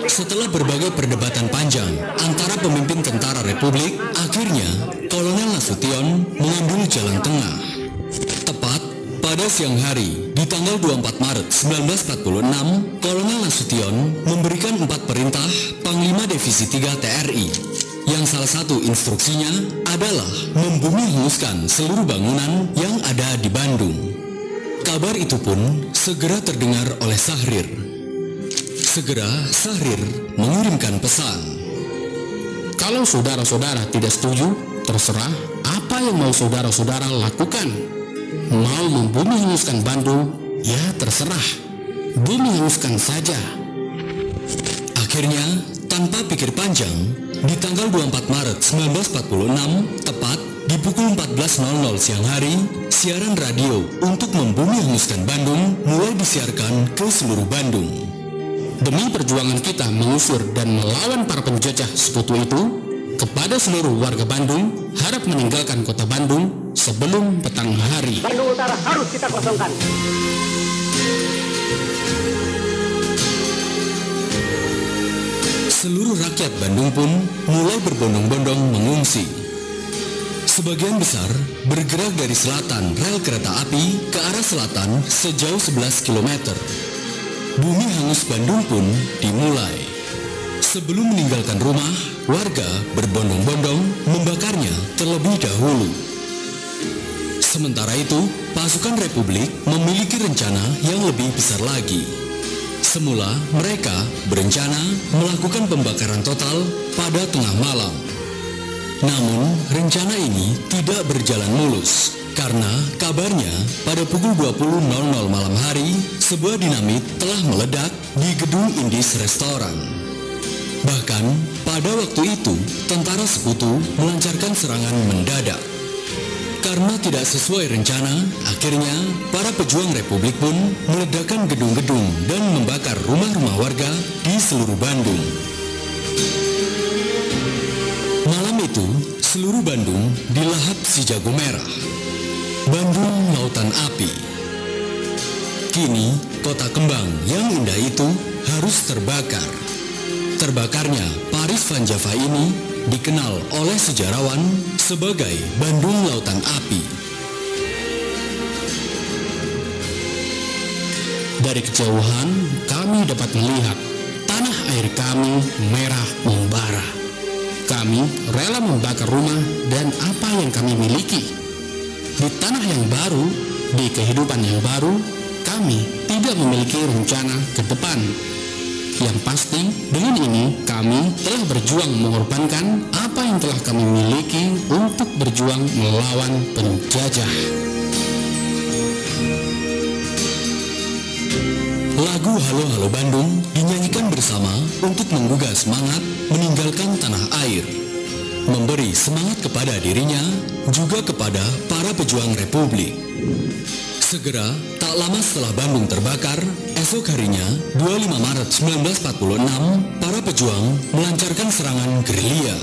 Setelah berbagai perdebatan panjang antara pemimpin tentara Republik, akhirnya Kolonel Nasution mengambil jalan tengah. Tepat pada siang hari, di tanggal 24 Maret 1946, Kolonel Nasution memberikan 4 perintah Panglima Divisi 3 TRI, yang salah satu instruksinya adalah membumi hanguskan seluruh bangunan yang ada di Bandung. Kabar itu pun segera terdengar oleh Sahrir. Segera Sahrir mengirimkan pesan. Kalau saudara-saudara tidak setuju, terserah apa yang mau saudara-saudara lakukan. Mau membumi hanguskan Bandung, ya terserah. Bumi hanguskan saja. Akhirnya, tanpa pikir panjang, di tanggal 24 Maret 1946, tepat di di pukul 14.00 siang hari, siaran radio untuk membumi hanguskan Bandung mulai disiarkan ke seluruh Bandung. Demi perjuangan kita mengusir dan melawan para penjajah sekutu itu, kepada seluruh warga Bandung, harap meninggalkan kota Bandung sebelum petang hari. Bandung Utara harus kita kosongkan. Seluruh rakyat Bandung pun mulai berbondong-bondong mengungsi. Sebagian besar bergerak dari selatan rel kereta api ke arah selatan sejauh 11 km. Bumi hangus Bandung pun dimulai. Sebelum meninggalkan rumah, warga berbondong-bondong membakarnya terlebih dahulu. Sementara itu, pasukan Republik memiliki rencana yang lebih besar lagi. Semula, mereka berencana melakukan pembakaran total pada tengah malam. Namun, rencana ini tidak berjalan mulus, karena kabarnya pada pukul 20.00 malam hari, sebuah dinamit telah meledak di gedung Indis Restoran. Bahkan, pada waktu itu, tentara sekutu melancarkan serangan mendadak. Karena tidak sesuai rencana, akhirnya para pejuang Republik pun meledakkan gedung-gedung dan membakar rumah-rumah warga di seluruh Bandung. Malam itu, seluruh Bandung dilahap si jago merah. Bandung Lautan Api. Kini, kota kembang yang indah itu harus terbakar. Terbakarnya Paris Van Java ini dikenal oleh sejarawan sebagai Bandung Lautan Api. Dari kejauhan, kami dapat melihat tanah air kami merah membara. Kami rela membakar rumah dan apa yang kami miliki. Di tanah yang baru, di kehidupan yang baru, kami tidak memiliki rencana ke depan. Yang pasti, dengan ini kami telah berjuang mengorbankan apa yang telah kami miliki untuk berjuang melawan penjajah. Lagu Halo Halo Bandung dinyanyikan bersama untuk menggugah semangat meninggalkan tanah air, memberi semangat kepada dirinya, juga kepada para pejuang Republik. Segera, tak lama setelah Bandung terbakar, esok harinya, 25 Maret 1946, para pejuang melancarkan serangan gerilya.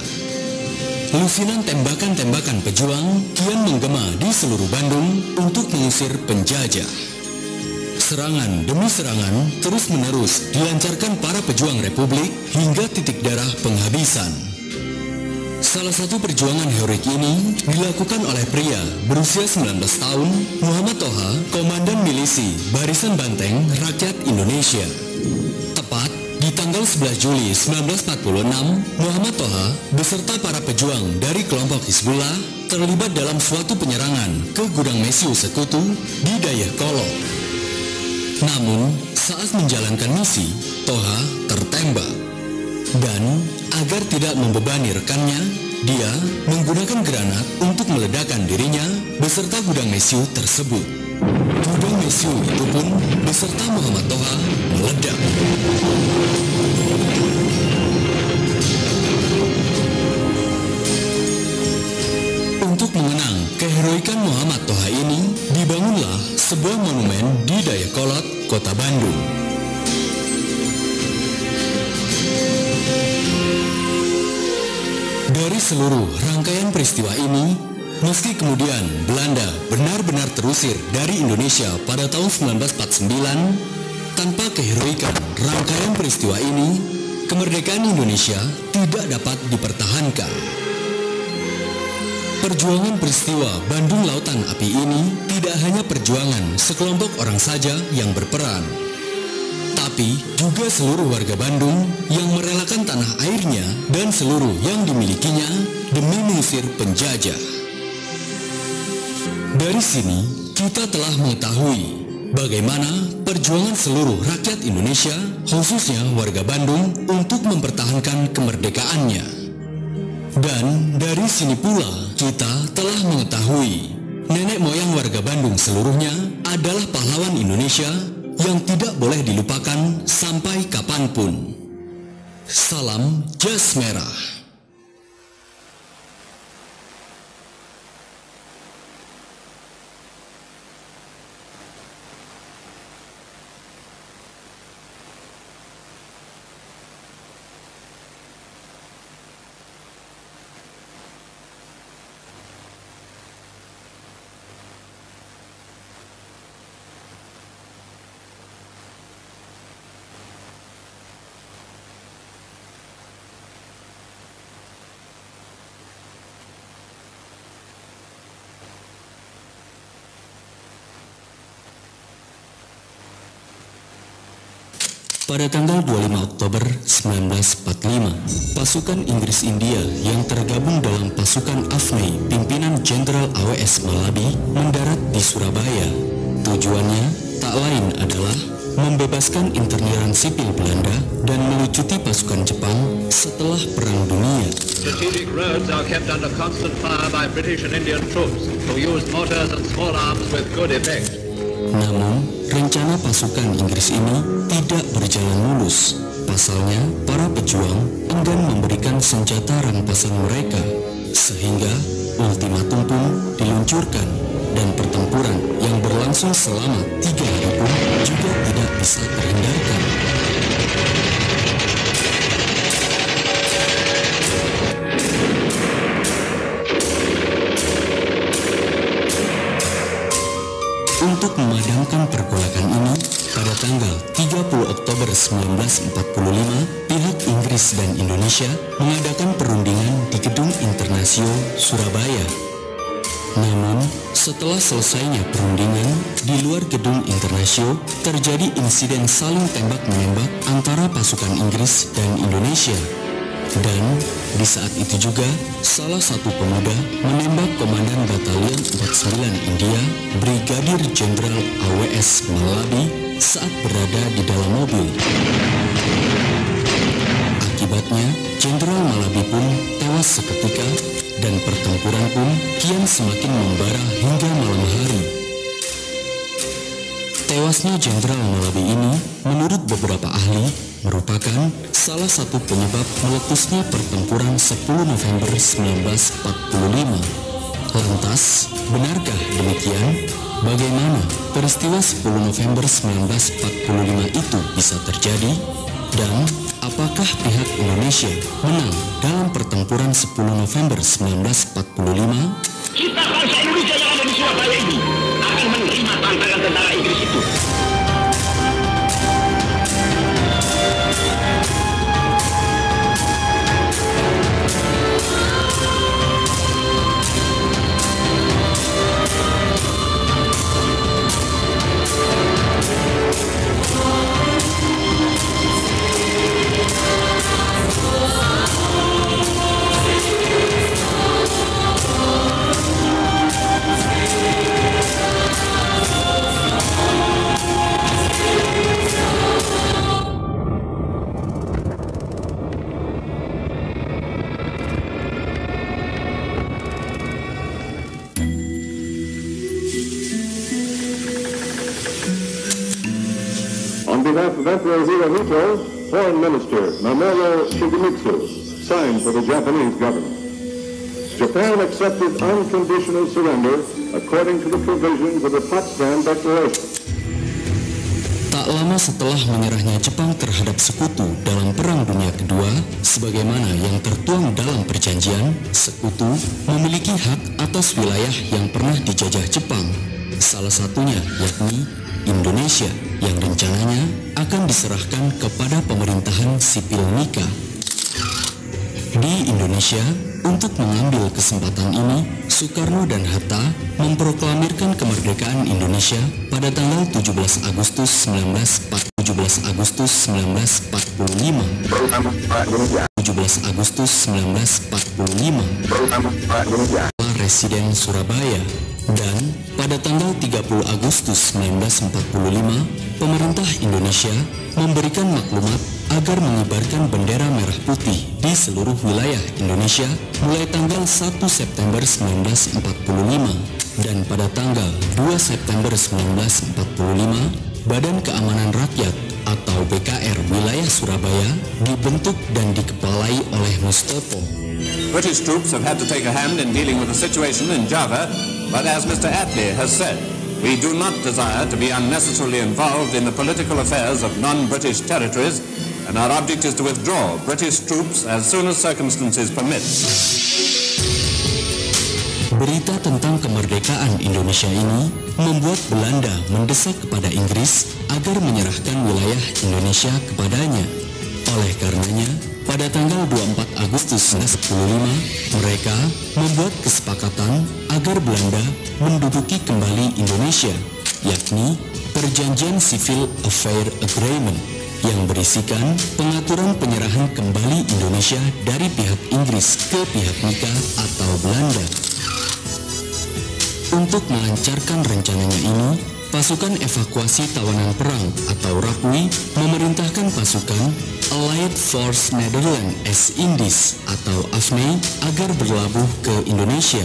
Lusinan tembakan-tembakan pejuang kian menggema di seluruh Bandung untuk mengusir penjajah. Serangan demi serangan terus-menerus dilancarkan para pejuang Republik hingga titik darah penghabisan. Salah satu perjuangan heroik ini dilakukan oleh pria berusia 19 tahun, Muhammad Toha, Komandan Milisi Barisan Banteng Rakyat Indonesia. Tepat di tanggal 11 Juli 1946, Muhammad Toha beserta para pejuang dari kelompok Hizbullah terlibat dalam suatu penyerangan ke gudang mesiu sekutu di Dayakolot. Namun, saat menjalankan misi, Toha tertembak. Dan agar tidak membebani rekannya, dia menggunakan granat untuk meledakkan dirinya beserta gudang mesiu tersebut. Gudang mesiu itu pun beserta Muhammad Toha meledak. Untuk mengenang keheroikan Muhammad Toha ini, dibangunlah sebuah monumen di Dayakolot, Kota Bandung. Dari seluruh rangkaian peristiwa ini, meski kemudian Belanda benar-benar terusir dari Indonesia pada tahun 1949, tanpa keheroikan rangkaian peristiwa ini, kemerdekaan Indonesia tidak dapat dipertahankan. Perjuangan peristiwa Bandung Lautan Api ini tidak hanya perjuangan sekelompok orang saja yang berperan, tapi juga seluruh warga Bandung yang merelakan tanah airnya dan seluruh yang dimilikinya demi mengusir penjajah. Dari sini, kita telah mengetahui bagaimana perjuangan seluruh rakyat Indonesia, khususnya warga Bandung, untuk mempertahankan kemerdekaannya. Dan dari sini pula, kita telah mengetahui nenek moyang warga Bandung seluruhnya adalah pahlawan Indonesia yang tidak boleh dilupakan sampai kapanpun. Salam Jas Merah. Pada tanggal 25 Oktober 1945, pasukan Inggris India yang tergabung dalam pasukan AFNI pimpinan Jenderal AWS Malabi mendarat di Surabaya. Tujuannya tak lain adalah membebaskan interniran sipil Belanda dan melucuti pasukan Jepang setelah Perang Dunia. Strategic roads are kept under constant fire by British and Indian troops who used mortars and small arms with good effect. Namun, rencana pasukan Inggris ini tidak berjalan mulus. Pasalnya, para pejuang enggan memberikan senjata rampasan mereka, sehingga ultimatum pun diluncurkan dan pertempuran yang berlangsung selama 3 hari pun juga tidak bisa terhindarkan. Untuk memadamkan pergolakan ini, pada tanggal 30 Oktober 1945, pihak Inggris dan Indonesia mengadakan perundingan di Gedung Internasio, Surabaya. Namun, setelah selesainya perundingan, di luar Gedung Internasio terjadi insiden saling tembak-menembak antara pasukan Inggris dan Indonesia. Dan di saat itu juga, salah satu pemuda menembak Komandan Batalion 49 India, Brigadir Jenderal AWS Malabi, saat berada di dalam mobil. Akibatnya, Jenderal Malabi pun tewas seketika dan pertempuran pun kian semakin membara hingga malam hari. Tewasnya Jenderal Malabi ini, menurut beberapa ahli, merupakan salah satu penyebab meletusnya pertempuran 10 November 1945. Lantas, benarkah demikian? Bagaimana peristiwa 10 November 1945 itu bisa terjadi? Dan apakah pihak Indonesia menang dalam pertempuran 10 November 1945? Kita bangsa Indonesia yang ada di Surabaya ini akan menerima tantangan tentara Inggris itu. On behalf of Emperor Hirohito, Foreign Minister Mamoru Shigemitsu signed for the Japanese government. Japan accepted unconditional surrender according to the provisions of the Potsdam Declaration. Tak lama setelah menyerahnya Jepang terhadap sekutu dalam Perang Dunia Kedua, sebagaimana yang tertuang dalam perjanjian, sekutu memiliki hak atas wilayah yang pernah dijajah Jepang. Salah satunya yakni Indonesia yang rencananya akan diserahkan kepada pemerintahan sipil Nika. Di Indonesia, untuk mengambil kesempatan ini, Soekarno dan Hatta memproklamirkan kemerdekaan Indonesia pada tanggal 17 Agustus 1945. 17 Agustus 1945. Residen Surabaya. Dan pada tanggal 30 Agustus 1945, pemerintah Indonesia memberikan maklumat agar mengibarkan bendera merah putih di seluruh wilayah Indonesia mulai tanggal 1 September 1945. Dan pada tanggal 2 September 1945, Badan Keamanan Rakyat atau BKR wilayah Surabaya dibentuk dan dikepalai oleh Mustopo. British troops have had to take a hand in dealing with the situation in Java, but as Mr. Attlee has said, we do not desire to be unnecessarily involved in the political affairs of non-British territories, and our object is to withdraw British troops as soon as circumstances permit. Berita tentang kemerdekaan Indonesia ini membuat Belanda mendesak kepada Inggris agar menyerahkan wilayah Indonesia kepadanya. Oleh karenanya, pada tanggal 24 Agustus 1945, mereka membuat kesepakatan agar Belanda menduduki kembali Indonesia, yakni Perjanjian Civil Affair Agreement. yang berisikan pengaturan penyerahan kembali Indonesia dari pihak Inggris ke pihak Nika atau Belanda. Untuk melancarkan rencananya ini, pasukan evakuasi tawanan perang atau RAPUI memerintahkan pasukan Allied Force Netherlands East Indies atau AFNI agar berlabuh ke Indonesia.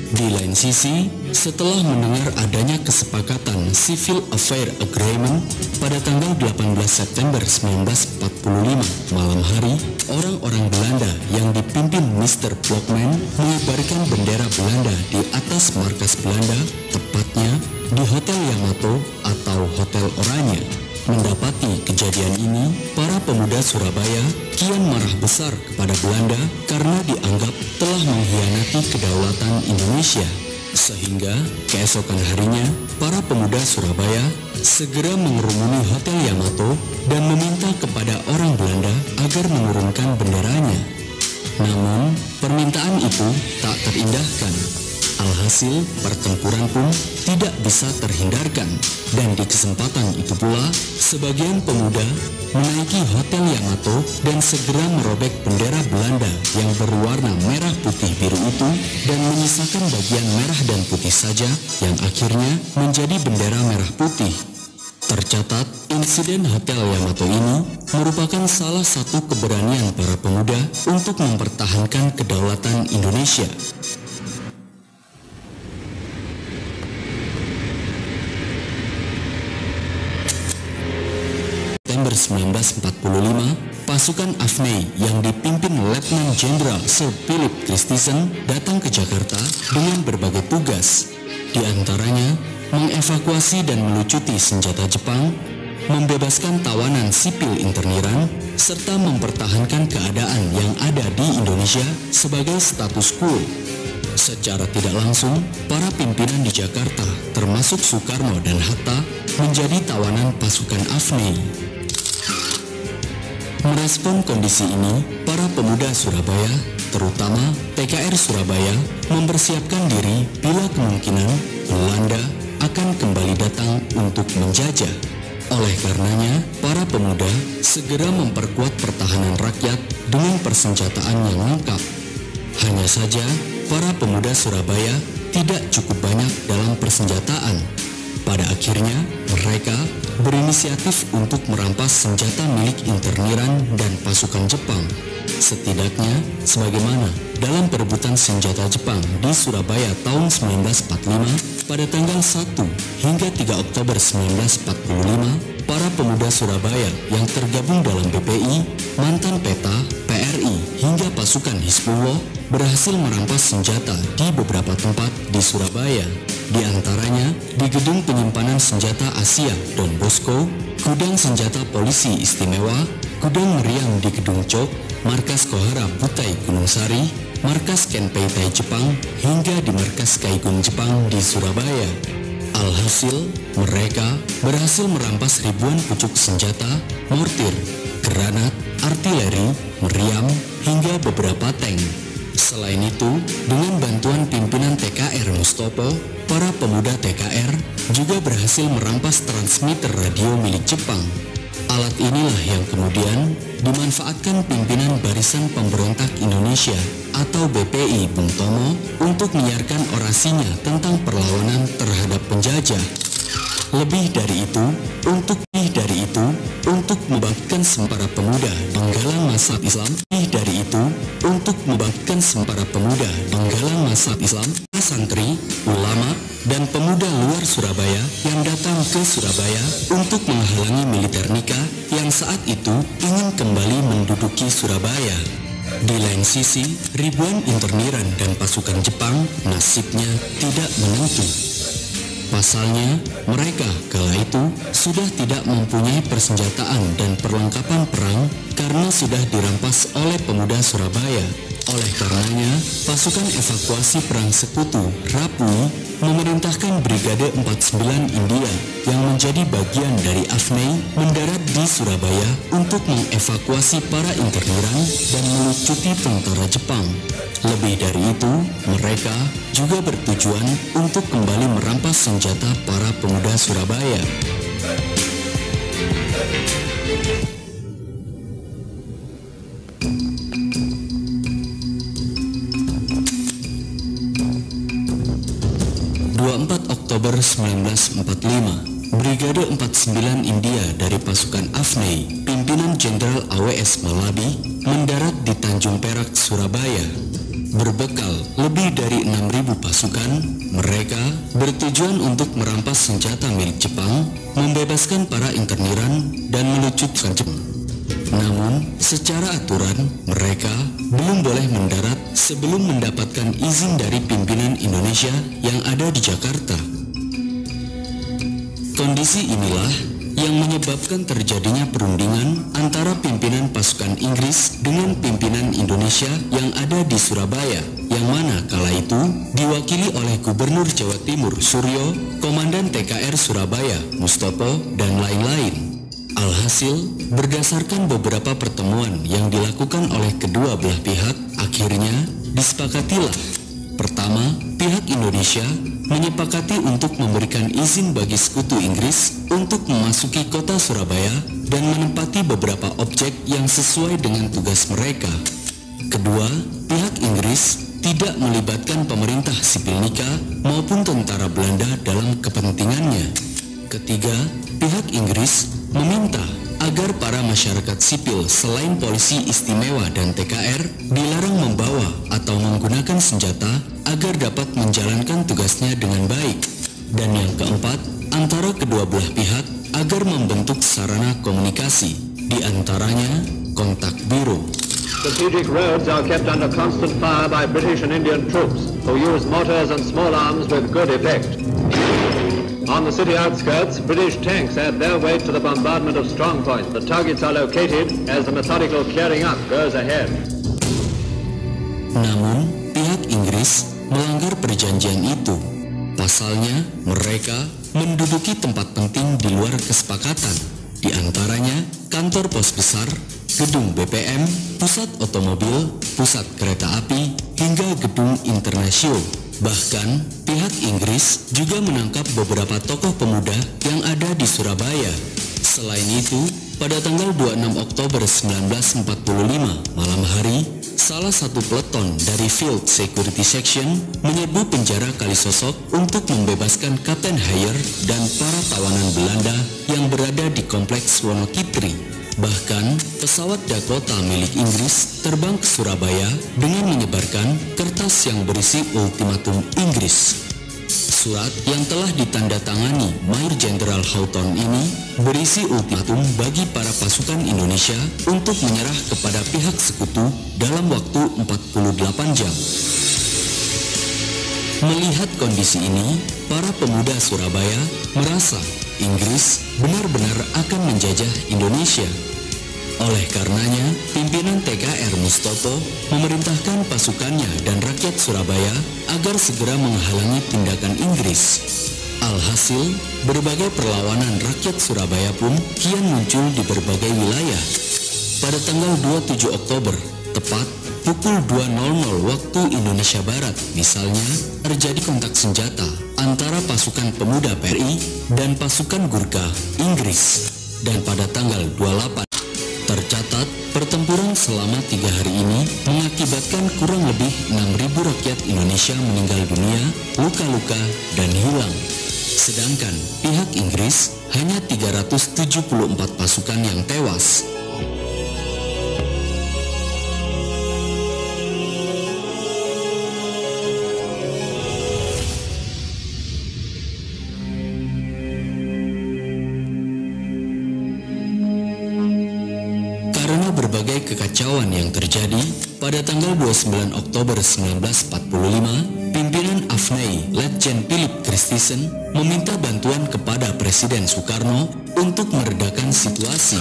Di lain sisi, setelah mendengar adanya kesepakatan Civil Affair Agreement pada tanggal 18 September 1945 malam hari, orang-orang Belanda yang dipimpin Mr. Blokman mengibarkan bendera Belanda di atas markas Belanda, tepatnya di Hotel Yamato atau Hotel Oranye. Mendapati kejadian ini, para pemuda Surabaya kian marah besar kepada Belanda karena dianggap telah mengkhianati kedaulatan Indonesia. Sehingga keesokan harinya, para pemuda Surabaya segera mengerumuni Hotel Yamato dan meminta kepada orang Belanda agar menurunkan benderanya. Namun, permintaan itu tak terindahkan. Alhasil, pertempuran pun tidak bisa terhindarkan. Dan di kesempatan itu pula, sebagian pemuda menaiki Hotel Yamato dan segera merobek bendera Belanda yang berwarna merah putih biru itu dan menyisakan bagian merah dan putih saja yang akhirnya menjadi bendera merah putih. Tercatat, insiden Hotel Yamato ini merupakan salah satu keberanian para pemuda untuk mempertahankan kedaulatan Indonesia. September 1945, pasukan AFNI yang dipimpin Letnan Jenderal Sir Philip Christison datang ke Jakarta dengan berbagai tugas, di antaranya mengevakuasi dan melucuti senjata Jepang, membebaskan tawanan sipil interniran, serta mempertahankan keadaan yang ada di Indonesia sebagai status quo. Secara tidak langsung, para pimpinan di Jakarta, termasuk Soekarno dan Hatta, menjadi tawanan pasukan AFNI. Merespon kondisi ini, para pemuda Surabaya, terutama PKR Surabaya, mempersiapkan diri bila kemungkinan Belanda akan kembali datang untuk menjajah. Oleh karenanya, para pemuda segera memperkuat pertahanan rakyat dengan persenjataan yang lengkap. Hanya saja, para pemuda Surabaya tidak cukup banyak dalam persenjataan. Pada akhirnya, mereka berinisiatif untuk merampas senjata milik interniran dan pasukan Jepang. Setidaknya, sebagaimana dalam perebutan senjata Jepang di Surabaya tahun 1945, pada tanggal 1 hingga 3 Oktober 1945, para pemuda Surabaya yang tergabung dalam BPI, mantan PETA, PRI, hingga pasukan Hizbullah berhasil merampas senjata di beberapa tempat di Surabaya. Di antaranya di Gedung Penyimpanan Senjata Asia Don Bosco, Gudang Senjata Polisi Istimewa, Gudang Meriam di Gedung Cok, Markas Kohara Butai Gunung Sari, Markas Kenpeitai Jepang, hingga di Markas Kaigun Jepang di Surabaya. Alhasil, mereka berhasil merampas ribuan pucuk senjata, mortir, granat, artileri, meriam, hingga beberapa tank. Selain itu, dengan bantuan pimpinan TKR Mustopo, para pemuda TKR juga berhasil merampas transmitter radio milik Jepang. Alat inilah yang kemudian dimanfaatkan pimpinan Barisan Pemberontak Indonesia atau BPI Bung Tomo untuk menyiarkan orasinya tentang perlawanan terhadap penjajah. Lebih dari itu, untuk membangkitkan para pemuda penggalang masyarakat Islam, santri, ulama, dan pemuda luar Surabaya yang datang ke Surabaya untuk menghalangi militer Nika yang saat itu ingin kembali menduduki Surabaya. Di lain sisi, ribuan interniran dan pasukan Jepang nasibnya tidak menentu. Pasalnya, mereka kala itu sudah tidak mempunyai persenjataan dan perlengkapan perang karena sudah dirampas oleh pemuda Surabaya. Oleh karenanya, pasukan evakuasi perang sekutu RAPUI memerintahkan Brigade 49 India yang menjadi bagian dari AFNI mendarat di Surabaya untuk mengevakuasi para interniran dan melucuti tentara Jepang. Lebih dari itu, mereka juga bertujuan untuk kembali merampas senjata para pemuda Surabaya. Oktober 1945, Brigade 49 India dari pasukan Afnei, pimpinan Jenderal AWS Malabi, mendarat di Tanjung Perak, Surabaya. Berbekal lebih dari 6.000 pasukan, mereka bertujuan untuk merampas senjata milik Jepang, membebaskan para interniran, dan melucutkan Jepang. Namun, secara aturan, mereka belum boleh mendarat sebelum mendapatkan izin dari pimpinan Indonesia yang ada di Jakarta. Kondisi inilah yang menyebabkan terjadinya perundingan antara pimpinan pasukan Inggris dengan pimpinan Indonesia yang ada di Surabaya, yang mana kala itu diwakili oleh Gubernur Jawa Timur Suryo, Komandan TKR Surabaya Mustopo, dan lain-lain. Alhasil, berdasarkan beberapa pertemuan yang dilakukan oleh kedua belah pihak, akhirnya disepakatilah. Pertama, pihak Indonesia menyepakati untuk memberikan izin bagi sekutu Inggris untuk memasuki kota Surabaya dan menempati beberapa objek yang sesuai dengan tugas mereka. Kedua, pihak Inggris tidak melibatkan pemerintah sipil Nika maupun tentara Belanda dalam kepentingannya. Ketiga, pihak Inggris meminta agar para masyarakat sipil selain polisi istimewa dan TKR dilarang membawa atau menggunakan senjata agar dapat menjalankan tugasnya dengan baik. Dan yang keempat, antara kedua belah pihak agar membentuk sarana komunikasi, di antaranya kontak biro. Strategic roads are kept under constant fire by British and Indian troops, who use mortars and small arms with good effect. On the city outskirts, British tanks add their weight to the bombardment of strong points. The targets are located as the methodical clearing up goes ahead. Namun, pihak Inggris melanggar perjanjian itu. Pasalnya, mereka menduduki tempat penting di luar kesepakatan, di antaranya kantor pos besar, gedung BPM, pusat otomobil, pusat kereta api, hingga gedung Internasio. Bahkan, pihak Inggris juga menangkap beberapa tokoh pemuda yang ada di Surabaya. Selain itu, pada tanggal 26 Oktober 1945 malam hari, salah satu peleton dari Field Security Section menyerbu penjara Kalisosok untuk membebaskan Kapten Heyer dan para tawanan Belanda yang berada di kompleks Wonokitri. Bahkan, pesawat Dakota milik Inggris terbang ke Surabaya dengan menyebarkan kertas yang berisi ultimatum Inggris. Surat yang telah ditandatangani Mayor Jenderal Houghton ini berisi ultimatum bagi para pasukan Indonesia untuk menyerah kepada pihak sekutu dalam waktu 48 jam. Melihat kondisi ini, para pemuda Surabaya merasa Inggris benar-benar akan menjajah Indonesia. Oleh karenanya, pimpinan TKR Mustopo memerintahkan pasukannya dan rakyat Surabaya agar segera menghalangi tindakan Inggris. Alhasil, berbagai perlawanan rakyat Surabaya pun kian muncul di berbagai wilayah. Pada tanggal 27 Oktober, tepat pukul 2.00 waktu Indonesia Barat, misalnya, terjadi kontak senjata antara pasukan pemuda PRI dan pasukan Gurkha Inggris. Dan pada tanggal 28, tercatat pertempuran selama 3 hari ini mengakibatkan kurang lebih 6.000 rakyat Indonesia meninggal dunia, luka-luka, dan hilang. Sedangkan pihak Inggris hanya 374 pasukan yang tewas. Karena berbagai kekacauan yang terjadi, pada tanggal 29 Oktober 1945, pimpinan Afnei, Letjen Philip Christisen, meminta bantuan kepada Presiden Soekarno untuk meredakan situasi.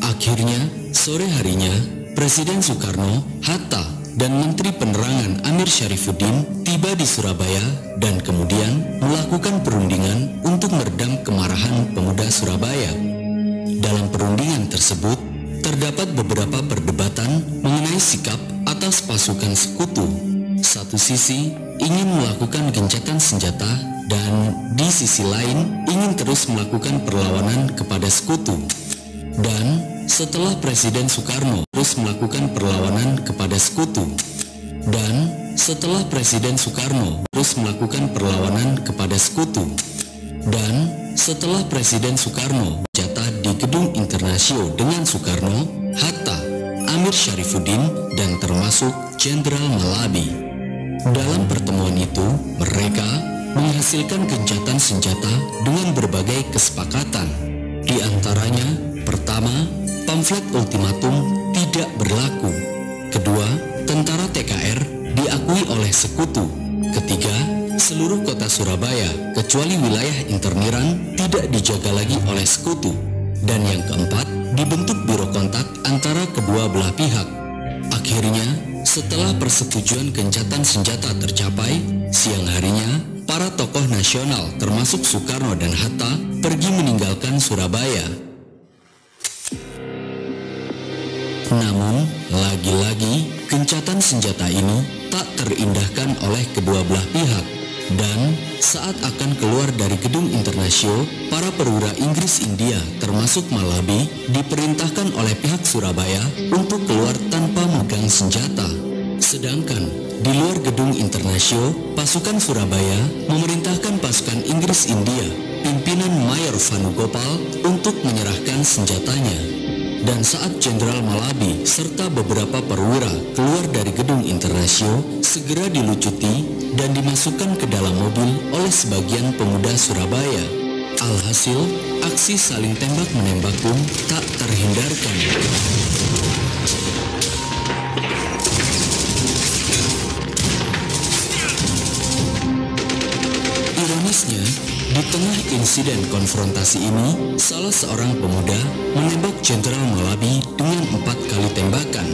Akhirnya, sore harinya, Presiden Soekarno, Hatta, dan Menteri Penerangan Amir Syarifuddin tiba di Surabaya dan kemudian melakukan perundingan untuk meredam kemarahan pemuda Surabaya. Dalam perundingan tersebut, terdapat beberapa perdebatan mengenai sikap atas pasukan sekutu. Satu sisi ingin melakukan gencatan senjata dan di sisi lain ingin terus melakukan perlawanan kepada sekutu. Dan setelah Presiden Soekarno terus melakukan perlawanan kepada sekutu. Dan setelah Presiden Soekarno terus melakukan perlawanan kepada sekutu. Dan setelah Presiden Soekarno jatah di Gedung Internasio dengan Soekarno, Hatta, Amir Syarifuddin, dan termasuk Jenderal Malabi. Dalam pertemuan itu, mereka menghasilkan gencatan senjata dengan berbagai kesepakatan. Di antaranya, pertama, pamflet ultimatum tidak berlaku. Kedua, tentara TKR diakui oleh sekutu. Ketiga, seluruh kota Surabaya kecuali wilayah interniran tidak dijaga lagi oleh sekutu. Dan yang keempat, dibentuk biro kontak antara kedua belah pihak. Akhirnya, setelah persetujuan gencatan senjata tercapai, siang harinya para tokoh nasional termasuk Soekarno dan Hatta pergi meninggalkan Surabaya. Namun, lagi-lagi gencatan senjata ini tak terindahkan oleh kedua belah pihak. Dan saat akan keluar dari Gedung Internasio, para perwira Inggris India termasuk Malabi diperintahkan oleh pihak Surabaya untuk keluar tanpa megang senjata. Sedangkan di luar Gedung Internasio, pasukan Surabaya memerintahkan pasukan Inggris India, pimpinan Mayor Vanugopal, untuk menyerahkan senjatanya. Dan saat Jenderal Malabi serta beberapa perwira keluar dari Gedung Internasio, segera dilucuti dan dimasukkan ke dalam mobil oleh sebagian pemuda Surabaya. Alhasil, aksi saling tembak-menembak pun tak terhindarkan. Ironisnya, di tengah insiden konfrontasi ini, salah seorang pemuda menembak Jenderal Malabi dengan 4 kali tembakan.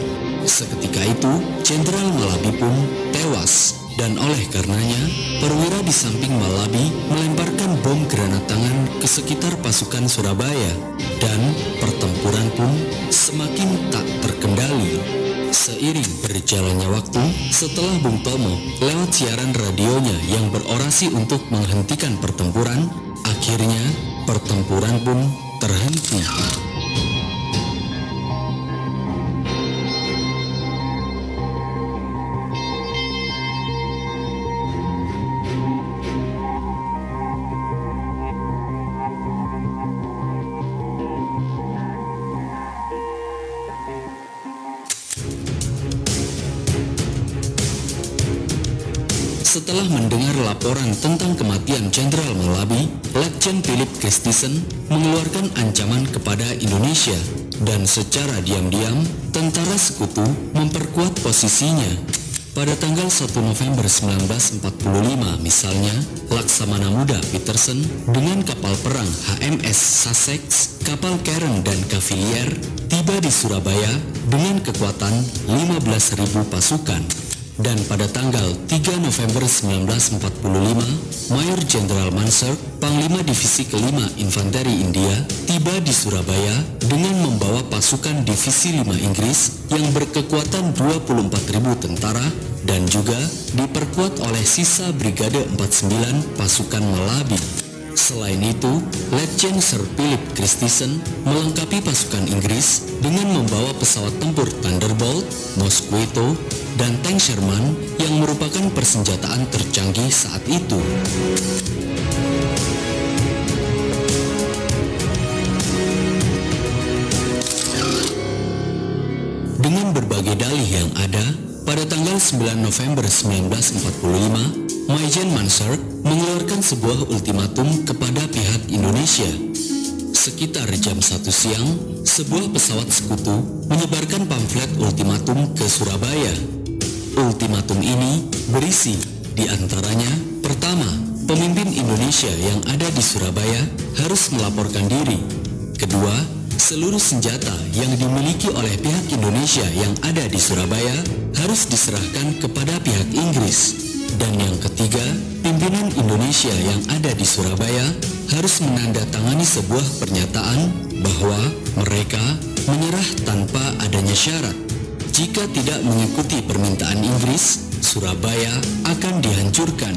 Seketika itu, Jenderal Malabi pun tewas. Dan oleh karenanya, perwira di samping Malabi melemparkan bom granat tangan ke sekitar pasukan Surabaya. Dan pertempuran pun semakin tak terkendali. Seiring berjalannya waktu, setelah Bung Tomo lewat siaran radionya yang berorasi untuk menghentikan pertempuran, akhirnya pertempuran pun terhenti. Setelah mendengar laporan tentang kematian Jenderal Malabi, Letjen Philip Christison mengeluarkan ancaman kepada Indonesia, dan secara diam-diam tentara sekutu memperkuat posisinya. Pada tanggal 1 November 1945 misalnya, Laksamana Muda Peterson dengan kapal perang HMS Sussex, kapal Karen dan Cavalier tiba di Surabaya dengan kekuatan 15.000 pasukan. Dan pada tanggal 3 November 1945, Mayor Jenderal Mansur, Panglima Divisi Kelima Infanteri India, tiba di Surabaya dengan membawa pasukan Divisi 5 Inggris yang berkekuatan 24.000 tentara dan juga diperkuat oleh sisa Brigade 49 pasukan Malabi. Selain itu, Letjen Sir Philip Christison melengkapi pasukan Inggris dengan membawa pesawat tempur Thunderbolt, Mosquito, dan tank Sherman yang merupakan persenjataan tercanggih saat itu. Dengan berbagai dalih yang ada, pada tanggal 9 November 1945, Maijen Mansur mengeluarkan sebuah ultimatum kepada pihak Indonesia. Sekitar jam 1 siang, sebuah pesawat sekutu menyebarkan pamflet ultimatum ke Surabaya. Ultimatum ini berisi di antaranya, pertama, pemimpin Indonesia yang ada di Surabaya harus melaporkan diri. Kedua, seluruh senjata yang dimiliki oleh pihak Indonesia yang ada di Surabaya harus diserahkan kepada pihak Inggris. Dan yang ketiga, pimpinan Indonesia yang ada di Surabaya harus menandatangani sebuah pernyataan bahwa mereka menyerah tanpa adanya syarat. Jika tidak mengikuti permintaan Inggris, Surabaya akan dihancurkan.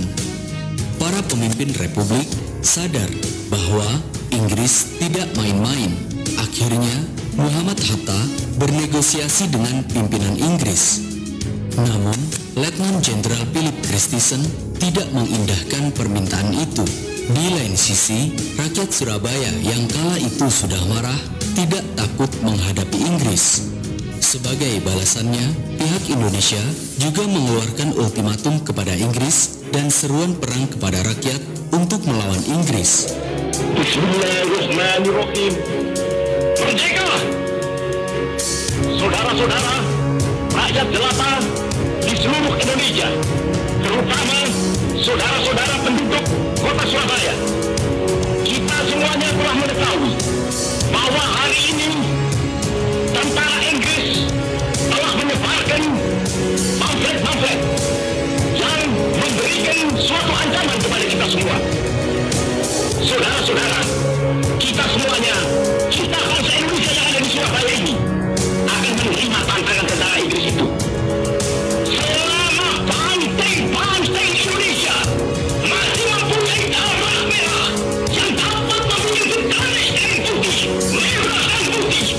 Para pemimpin republik sadar bahwa Inggris tidak main-main. Akhirnya, Muhammad Hatta bernegosiasi dengan pimpinan Inggris. Namun, Letnan Jenderal Philip Christison tidak mengindahkan permintaan itu. Di lain sisi, rakyat Surabaya yang kala itu sudah marah tidak takut menghadapi Inggris. Sebagai balasannya, pihak Indonesia juga mengeluarkan ultimatum kepada Inggris dan seruan perang kepada rakyat untuk melawan Inggris. Bismillahirrahmanirrahim. Merdeka! Saudara-saudara, rakyat jelata di seluruh Indonesia, terutama saudara-saudara penduduk kota Surabaya, kita semuanya telah mengetahui bahwa hari ini tentara Inggris telah menyebarkan pamflet-pamflet yang memberikan suatu ancaman kepada kita semua. Saudara-saudara, kita semuanya, kita bangsa Indonesia yang ada di Surabaya ini akan menerima tantangan tentara Inggris itu. Selama banteng Indonesia masih mempunyai darah merah yang dapat mempunyai garis dan putih, merah dan putih,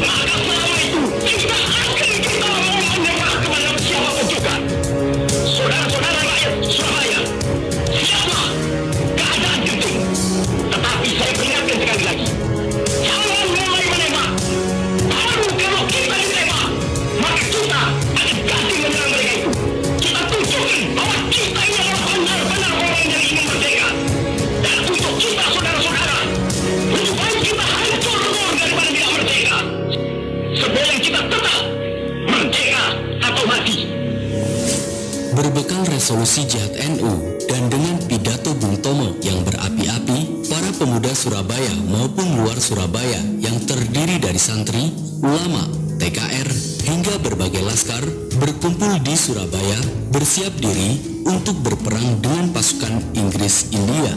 maka selama itu tidak akan kita mau menyerah kepada siapapun juga. Saudara-saudara rakyat Surabaya, siaplah keadaan genting. Tetapi saya peringatkan sekali lagi, jangan mulai menembak. Baru kalau kita ditembak, maka kita akan ganti menyerang mereka itu. Kita tunjukkan bahwa kita ini adalah benar-benar orang yang ingin merdeka. Dan untuk kita, saudara-saudara, lebih baik kita hancur daripada tidak merdeka. Sebelum kita tetap merdeka atau mati. Berbekal resolusi Jihad NU dan dengan pidato Bung Tomo yang berapi-api, para pemuda Surabaya maupun luar Surabaya yang terdiri dari santri, ulama, TKR, hingga berbagai laskar berkumpul di Surabaya bersiap diri untuk berperang dengan pasukan Inggris India.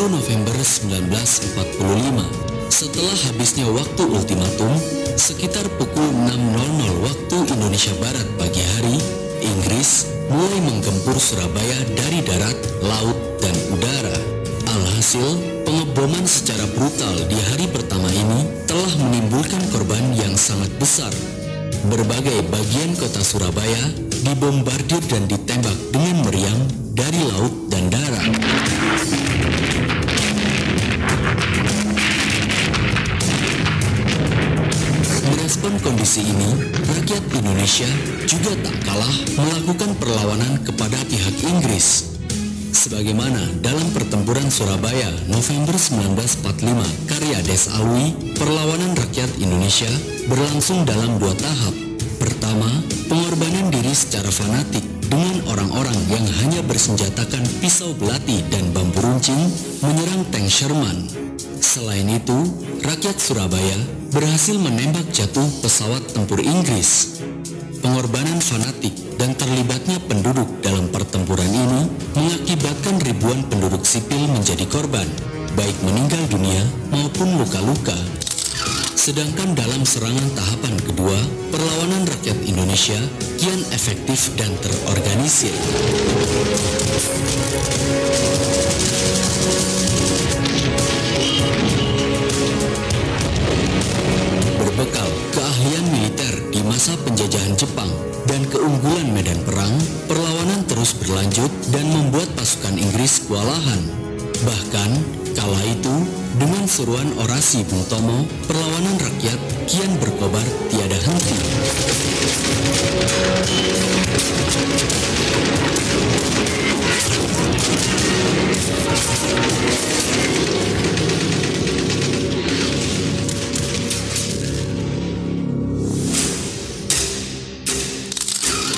November 1945, setelah habisnya waktu ultimatum, sekitar pukul 6.00 waktu Indonesia Barat pagi hari, Inggris mulai menggempur Surabaya dari darat, laut, dan udara. Alhasil, pengeboman secara brutal di hari pertama ini telah menimbulkan korban yang sangat besar. Berbagai bagian kota Surabaya dibombardir dan ditembak dengan meriam dari laut dan darat. Merespon kondisi ini, rakyat Indonesia juga tak kalah melakukan perlawanan kepada pihak Inggris. Sebagaimana dalam pertempuran Surabaya November 1945 karya Des Alwi, perlawanan rakyat Indonesia berlangsung dalam 2 tahap. Pertama, pengorbanan diri secara fanatik dengan orang-orang yang hanya bersenjatakan pisau belati dan bambu runcing menyerang tank Sherman. Selain itu, rakyat Surabaya berhasil menembak jatuh pesawat tempur Inggris. Pengorbanan fanatik dan terlibatnya penduduk dalam pertempuran ini mengakibatkan ribuan penduduk sipil menjadi korban, baik meninggal dunia maupun luka-luka. Sedangkan dalam serangan tahapan kedua, perlawanan rakyat Indonesia kian efektif dan terorganisir. Berbekal keahlian militer di masa penjajahan Jepang dan keunggulan medan perang, perlawanan terus berlanjut dan membuat pasukan Inggris kewalahan. Bahkan, kala itu, dengan seruan orasi Bung Tomo, perlawanan rakyat kian berkobar tiada henti.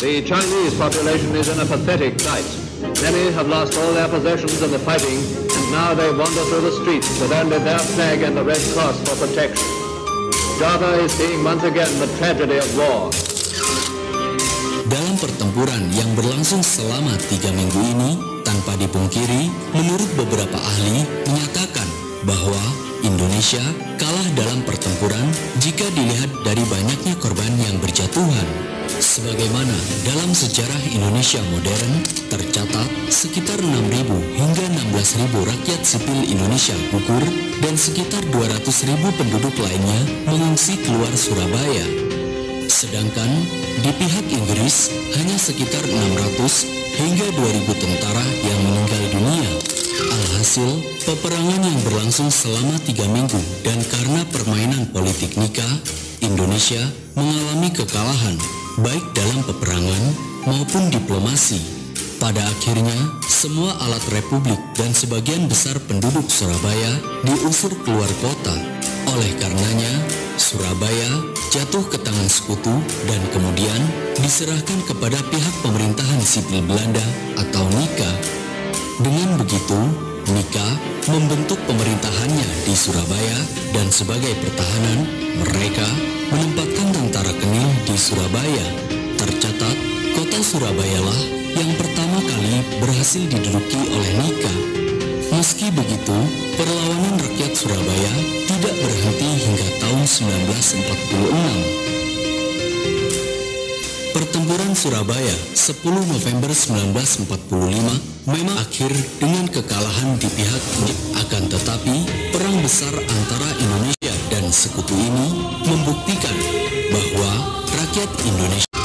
The Chinese population is in a pathetic plight. Many have lost all their possessions in the fighting, and now they wander through the streets with only their flag and the Red Cross for protection. Java is seeing once again the tragedy of war. Dalam pertempuran yang berlangsung selama 3 minggu ini, tanpa dipungkiri, menurut beberapa ahli, menyatakan bahwa Indonesia Indonesia kalah dalam pertempuran jika dilihat dari banyaknya korban yang berjatuhan. Sebagaimana dalam sejarah Indonesia modern, tercatat sekitar 6.000 hingga 16.000 rakyat sipil Indonesia gugur dan sekitar 200.000 penduduk lainnya mengungsi keluar Surabaya. Sedangkan di pihak Inggris hanya sekitar 600 hingga 2.000 tentara yang meninggal dunia. Alhasil, peperangan yang berlangsung selama 3 minggu dan karena permainan politik nikah, Indonesia mengalami kekalahan baik dalam peperangan maupun diplomasi. Pada akhirnya, semua alat republik dan sebagian besar penduduk Surabaya diusir keluar kota. Oleh karenanya, Surabaya jatuh ke tangan sekutu dan kemudian diserahkan kepada pihak pemerintahan sipil Belanda atau NIKA. Dengan begitu, NIKA membentuk pemerintahannya di Surabaya dan sebagai pertahanan, mereka menempatkan tentara Kenil di Surabaya. Tercatat, kota Surabaya lah yang pertama kali berhasil diduduki oleh NIKA. Meski begitu, perlawanan rakyat Surabaya tidak berhenti hingga tahun 1946. Pertempuran Surabaya 10 November 1945 memang akhir dengan kekalahan di pihak NIKA. Akan tetapi, perang besar antara Indonesia dan sekutu ini membuktikan bahwa rakyat Indonesia